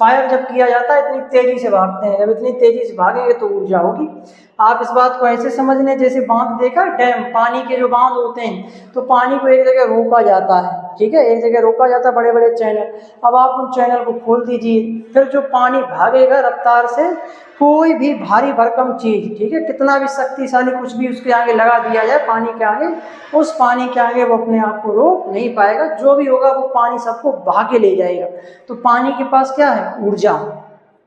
फायर जब किया जाता है इतनी तेजी से भागते हैं, जब इतनी तेजी से भागेंगे तो ऊर्जा होगी। आप इस बात को ऐसे समझ लें जैसे बांध देखा, डैम, पानी के जो बांध होते हैं तो पानी को एक जगह रोका जाता है, ठीक है, एक जगह रोका जाता है, बड़े बड़े चैनल। अब आप उन चैनल को खोल दीजिए, फिर जो पानी भागेगा रफ्तार से, कोई भी भारी भरकम चीज, ठीक है, कितना भी शक्तिशाली कुछ भी उसके आगे लगा दिया जाए पानी के आगे, उस पानी के आगे वो अपने आप को रोक नहीं पाएगा, जो भी होगा वो पानी सबको बहा के ले जाएगा। तो पानी के पास क्या है, ऊर्जा,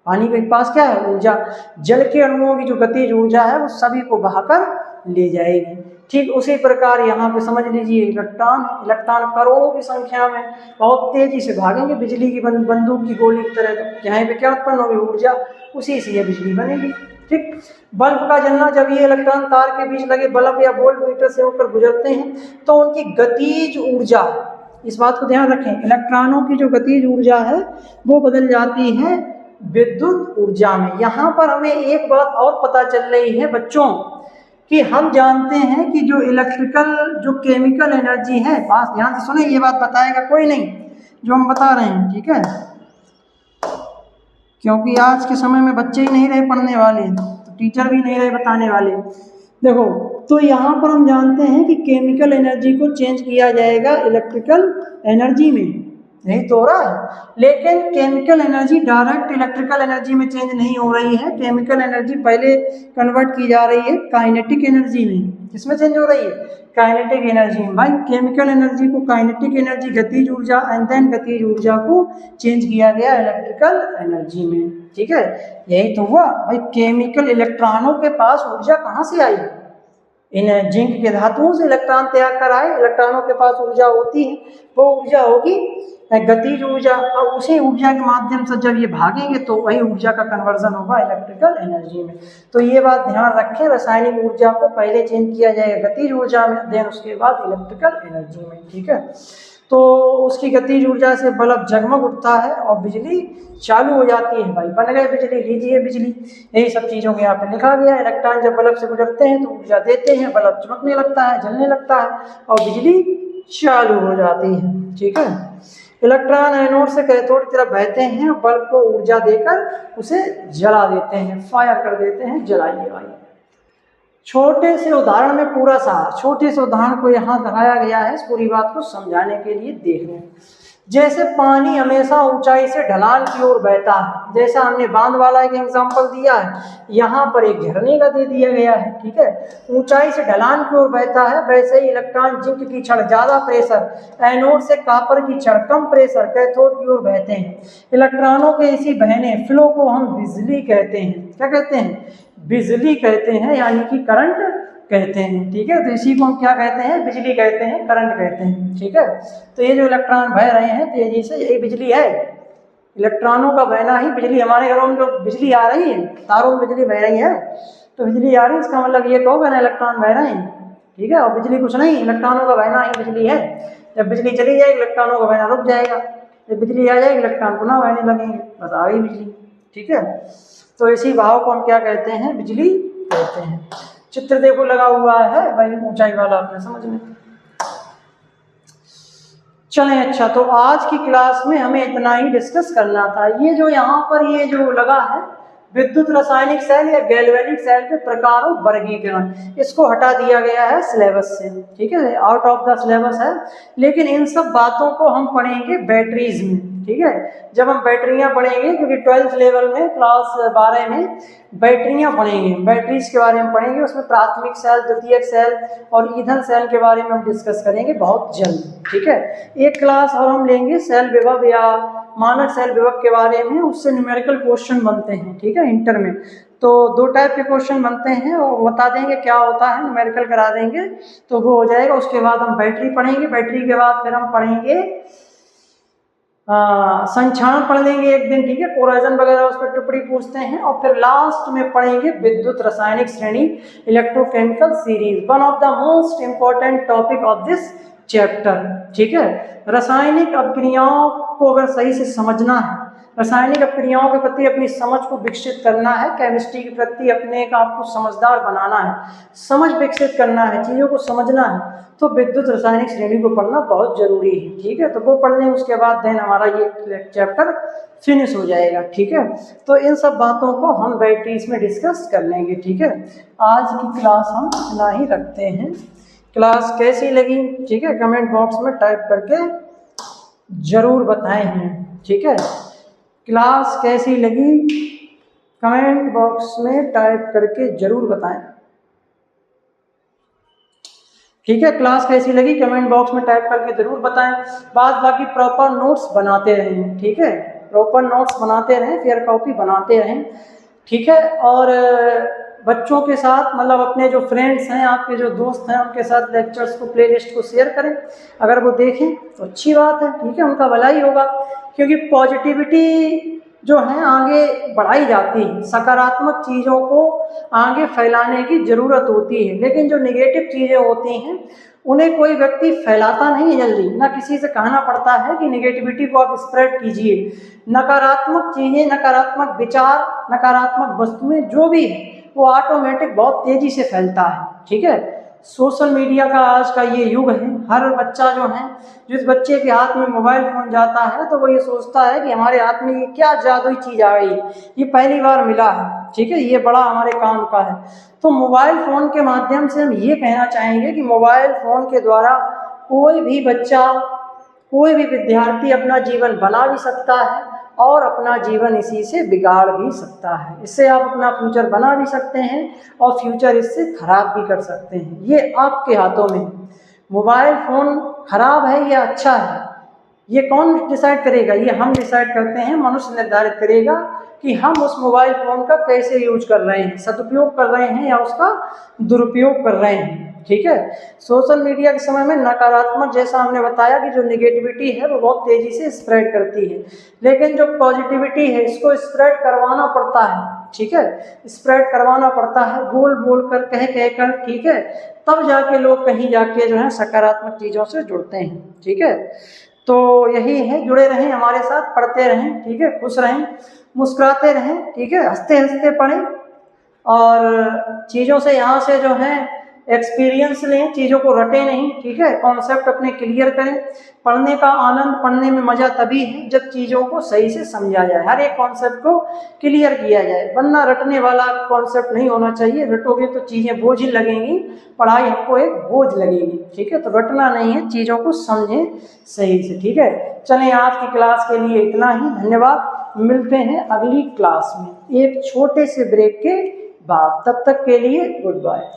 पानी के पास क्या है, ऊर्जा। जल के अणुओं की जो गतिज ऊर्जा है वो सभी को बहाकर ले जाएगी। ठीक उसी प्रकार यहाँ पे समझ लीजिए इलेक्ट्रॉन, इलेक्ट्रॉन करोड़ों की संख्या में बहुत तेजी से भागेंगे बिजली की बंदूक की गोली की तरह। तो यहाँ पे क्या उत्पन्न होगी, ऊर्जा, उसी से ये बिजली बनेगी। ठीक, बल्ब का जलना, जब ये इलेक्ट्रॉन तार के बीच लगे बल्ब या वोल्ट मीटर से होकर गुजरते हैं तो उनकी गतिज ऊर्जा, इस बात को ध्यान रखें, इलेक्ट्रॉनों की जो गतिज ऊर्जा है वो बदल जाती है विद्युत ऊर्जा में। यहाँ पर हमें एक बात और पता चल रही है बच्चों कि हम जानते हैं कि जो इलेक्ट्रिकल, जो केमिकल एनर्जी है, पास ध्यान से सुने, ये बात बताएगा कोई नहीं जो हम बता रहे हैं, ठीक है, क्योंकि आज के समय में बच्चे ही नहीं रहे पढ़ने वाले, तो टीचर भी नहीं रहे बताने वाले। देखो, तो यहाँ पर हम जानते हैं कि केमिकल एनर्जी को चेंज किया जाएगा इलेक्ट्रिकल एनर्जी में, यही तो हो रहा है। लेकिन chemical energy direct electrical energy में चेंज नहीं हो रही है, केमिकल एनर्जी पहले कन्वर्ट की जा रही है काइनेटिक एनर्जी में। किसमें चेंज हो रही है, काइनेटिक एनर्जी में। भाई केमिकल एनर्जी को काइनेटिक एनर्जी, गतिज ऊर्जा, एंड देन गतिज ऊर्जा को चेंज किया गया इलेक्ट्रिकल एनर्जी में, ठीक है, यही तो हुआ। भाई केमिकल, इलेक्ट्रॉनों के पास ऊर्जा कहाँ से आई, इन जिंक के धातुओं से इलेक्ट्रॉन त्याग कर आए, इलेक्ट्रॉनों के पास ऊर्जा होती है, वो ऊर्जा होगी गतिज ऊर्जा, और उसी ऊर्जा के माध्यम से जब ये भागेंगे तो वही ऊर्जा का कन्वर्जन होगा इलेक्ट्रिकल एनर्जी में। तो ये बात ध्यान रखें, रासायनिक ऊर्जा को पहले चेंज किया जाएगा गतिज ऊर्जा में, देन उसके बाद इलेक्ट्रिकल एनर्जी में, ठीक है। तो उसकी गतिज ऊर्जा से बल्ब जगमग उठता है और बिजली चालू हो जाती है। भाई बन गए बिजली, लीजिए बिजली, यही सब चीज़ों के यहाँ पे लिखा गया। इलेक्ट्रॉन जब बल्ब से गुजरते हैं तो ऊर्जा देते हैं, बल्ब चमकने लगता है, जलने लगता है और बिजली चालू हो जाती है, ठीक है। इलेक्ट्रॉन एनोड से कैथोड की तरफ बहते हैं, बल्ब को ऊर्जा देकर उसे जला देते हैं, फायर कर देते हैं, जलाइए भाई। छोटे से उदाहरण में पूरा सार, छोटे से उदाहरण को यहाँ दिखाया गया है इस पूरी बात को समझाने के लिए। देख लें, जैसे पानी हमेशा ऊंचाई से ढलान की ओर बहता है, जैसा हमने बांध वाला एक एग्जांपल दिया है, यहाँ पर एक झरने का दे दिया गया है, ठीक है, ऊंचाई से ढलान की ओर बहता है। वैसे ही इलेक्ट्रॉन, जिंक की छड़ ज्यादा प्रेशर, एनोड से कॉपर की छड़ कम प्रेशर, कैथोड की ओर बहते हैं। इलेक्ट्रॉनों के इसी बहने, फ्लो को हम बिजली कहते हैं। क्या कहते हैं, बिजली कहते हैं, यानी कि करंट कहते हैं, ठीक है। तो इसी को हम क्या कहते हैं, बिजली कहते हैं, करंट कहते हैं, ठीक है। तो ये जो इलेक्ट्रॉन बह रहे हैं तेजी से, यही बिजली है। इलेक्ट्रॉनों का बहना ही बिजली। हमारे घरों में जो बिजली आ रही है, तारों में बिजली बह रही है, तो बिजली आ रही है, इसका मतलब ये कहोगे ना इलेक्ट्रॉन बह रहे हैं, ठीक है। और बिजली कुछ नहीं, इलेक्ट्रॉनों का बहना ही बिजली है। जब बिजली चली जाएगी इलेक्ट्रॉनों का बहना रुक जाएगा, जब बिजली आ जाएगी इलेक्ट्रॉन पुनः बहने लगेंगे, बस आ गई बिजली, ठीक है। तो इसी भाव को हम क्या कहते हैं, बिजली कहते हैं। चित्र देखो लगा हुआ है भाई, ऊंचाई वाला, आपने समझ में। चलें, अच्छा, तो आज की क्लास में हमें इतना ही डिस्कस करना था। ये जो यहाँ पर ये जो लगा है विद्युत रासायनिक सेल या गैल्वेनिक सेल के प्रकारों वर्गीकरण, इसको हटा दिया गया है सिलेबस से, ठीक है, आउट ऑफ द सिलेबस है। लेकिन इन सब बातों को हम पढ़ेंगे बैटरीज में, ठीक है, जब हम बैटरियां पढ़ेंगे, क्योंकि 12th लेवल में क्लास 12 में बैटरियां पढ़ेंगे, बैटरीज के बारे में पढ़ेंगे। उसमें प्राथमिक सेल, द्वितीयक सेल और ईंधन सेल के बारे में हम डिस्कस करेंगे बहुत जल्द, ठीक है। एक क्लास और हम लेंगे सेल विभव या मानक सेल विभव के बारे में, उससे न्यूमेरिकल क्वेश्चन बनते हैं, ठीक है, इंटर में। तो 2 टाइप के क्वेश्चन बनते हैं और बता देंगे क्या होता है, न्यूमेरिकल करा देंगे तो वो हो जाएगा। उसके बाद हम बैटरी पढ़ेंगे, बैटरी के बाद फिर हम पढ़ेंगे संक्षारण पढ़ लेंगे एक दिन, ठीक है, कोराइजन वगैरह उस पर टिप्पणी पूछते हैं। और फिर लास्ट में पढ़ेंगे विद्युत रासायनिक श्रेणी, electrochemical series, one of the most important topic of this chapter, ठीक है। रासायनिक अभिक्रियाओं को अगर सही से समझना है, रासायनिक अभिक्रियाओं के प्रति अपनी समझ को विकसित करना है, केमिस्ट्री के प्रति अपने आप को समझदार बनाना है, समझ विकसित करना है, चीज़ों को समझना है, तो विद्युत रासायनिक श्रेणी को पढ़ना बहुत जरूरी है, ठीक है। तो वो पढ़ने उसके बाद देन हमारा ये चैप्टर फिनिश हो जाएगा, ठीक है। तो इन सब बातों को हम बैटरीज में डिस्कस कर लेंगे, ठीक है। आज की क्लास हम इतना ही रखते हैं। क्लास कैसी लगी, ठीक है, कमेंट बॉक्स में टाइप करके ज़रूर बताएं हमें, ठीक है। क्लास कैसी लगी कमेंट बॉक्स में टाइप करके ज़रूर बताएं, ठीक है। क्लास कैसी लगी कमेंट बॉक्स में टाइप करके ज़रूर बताएं। बाकी प्रॉपर नोट्स बनाते रहें, ठीक है, प्रॉपर नोट्स बनाते रहें, फेयर कॉपी बनाते रहें, ठीक है। और बच्चों के साथ मतलब अपने जो फ्रेंड्स हैं, आपके जो दोस्त हैं, उनके साथ लेक्चर्स को, प्लेलिस्ट को शेयर करें। अगर वो देखें तो अच्छी बात है, ठीक है, उनका भला ही होगा, क्योंकि पॉजिटिविटी जो है आगे बढ़ाई जाती है, सकारात्मक चीज़ों को आगे फैलाने की ज़रूरत होती है। लेकिन जो नेगेटिव चीज़ें होती हैं उन्हें कोई व्यक्ति फैलाता नहीं जल्दी, ना किसी से कहना पड़ता है कि नेगेटिविटी को आप स्प्रेड कीजिए। नकारात्मक चीज़ें, नकारात्मक विचार, नकारात्मक वस्तुएं जो भी है वो ऑटोमेटिक बहुत तेज़ी से फैलता है, ठीक है। सोशल मीडिया का आज का ये युग है। हर बच्चा जो है, जिस बच्चे के हाथ में मोबाइल फ़ोन जाता है तो वो ये सोचता है कि हमारे हाथ में ये क्या जादुई चीज़ आ गई, ये पहली बार मिला है, ठीक है, ये बड़ा हमारे काम का है। तो मोबाइल फ़ोन के माध्यम से हम ये कहना चाहेंगे कि मोबाइल फ़ोन के द्वारा कोई भी बच्चा, कोई भी विद्यार्थी अपना जीवन बना भी सकता है और अपना जीवन इसी से बिगाड़ भी सकता है। इससे आप अपना फ्यूचर बना भी सकते हैं और फ्यूचर इससे खराब भी कर सकते हैं। ये आपके हाथों में। मोबाइल फ़ोन खराब है या अच्छा है, ये कौन डिसाइड करेगा? ये हम डिसाइड करते हैं, मनुष्य निर्धारित करेगा कि हम उस मोबाइल फ़ोन का कैसे यूज कर रहे हैं, सदुपयोग कर रहे हैं या उसका दुरुपयोग कर रहे हैं, ठीक है। सोशल मीडिया के समय में नकारात्मक, जैसा हमने बताया कि जो नेगेटिविटी है वो बहुत तेज़ी से स्प्रेड करती है, लेकिन जो पॉजिटिविटी है इसको स्प्रेड करवाना पड़ता है, ठीक है, स्प्रेड करवाना पड़ता है, बोल बोल कर, कह कह कर, ठीक है, तब जाके लोग कहीं जाके जो है सकारात्मक चीज़ों से जुड़ते हैं, ठीक है। तो यही है, जुड़े रहें हमारे साथ, पढ़ते रहें, ठीक है, खुश रहें, मुस्कुराते रहें, ठीक है, हंसते हंसते पढ़ें और चीज़ों से यहाँ से जो है एक्सपीरियंस लें, चीज़ों को रटें नहीं, ठीक है, कॉन्सेप्ट अपने क्लियर करें। पढ़ने का आनंद, पढ़ने में मज़ा तभी है जब चीज़ों को सही से समझा जाए, हर एक कॉन्सेप्ट को क्लियर किया जाए, वरना रटने वाला कॉन्सेप्ट नहीं होना चाहिए। रटोगे तो चीज़ें बोझ लगेंगी, पढ़ाई हमको एक बोझ लगेगी, ठीक है। तो रटना नहीं है, चीज़ों को समझें सही से, ठीक है। चलें, आज की क्लास के लिए इतना ही, धन्यवाद। मिलते हैं अगली क्लास में एक छोटे से ब्रेक के बाद, तब तक के लिए गुड बाय।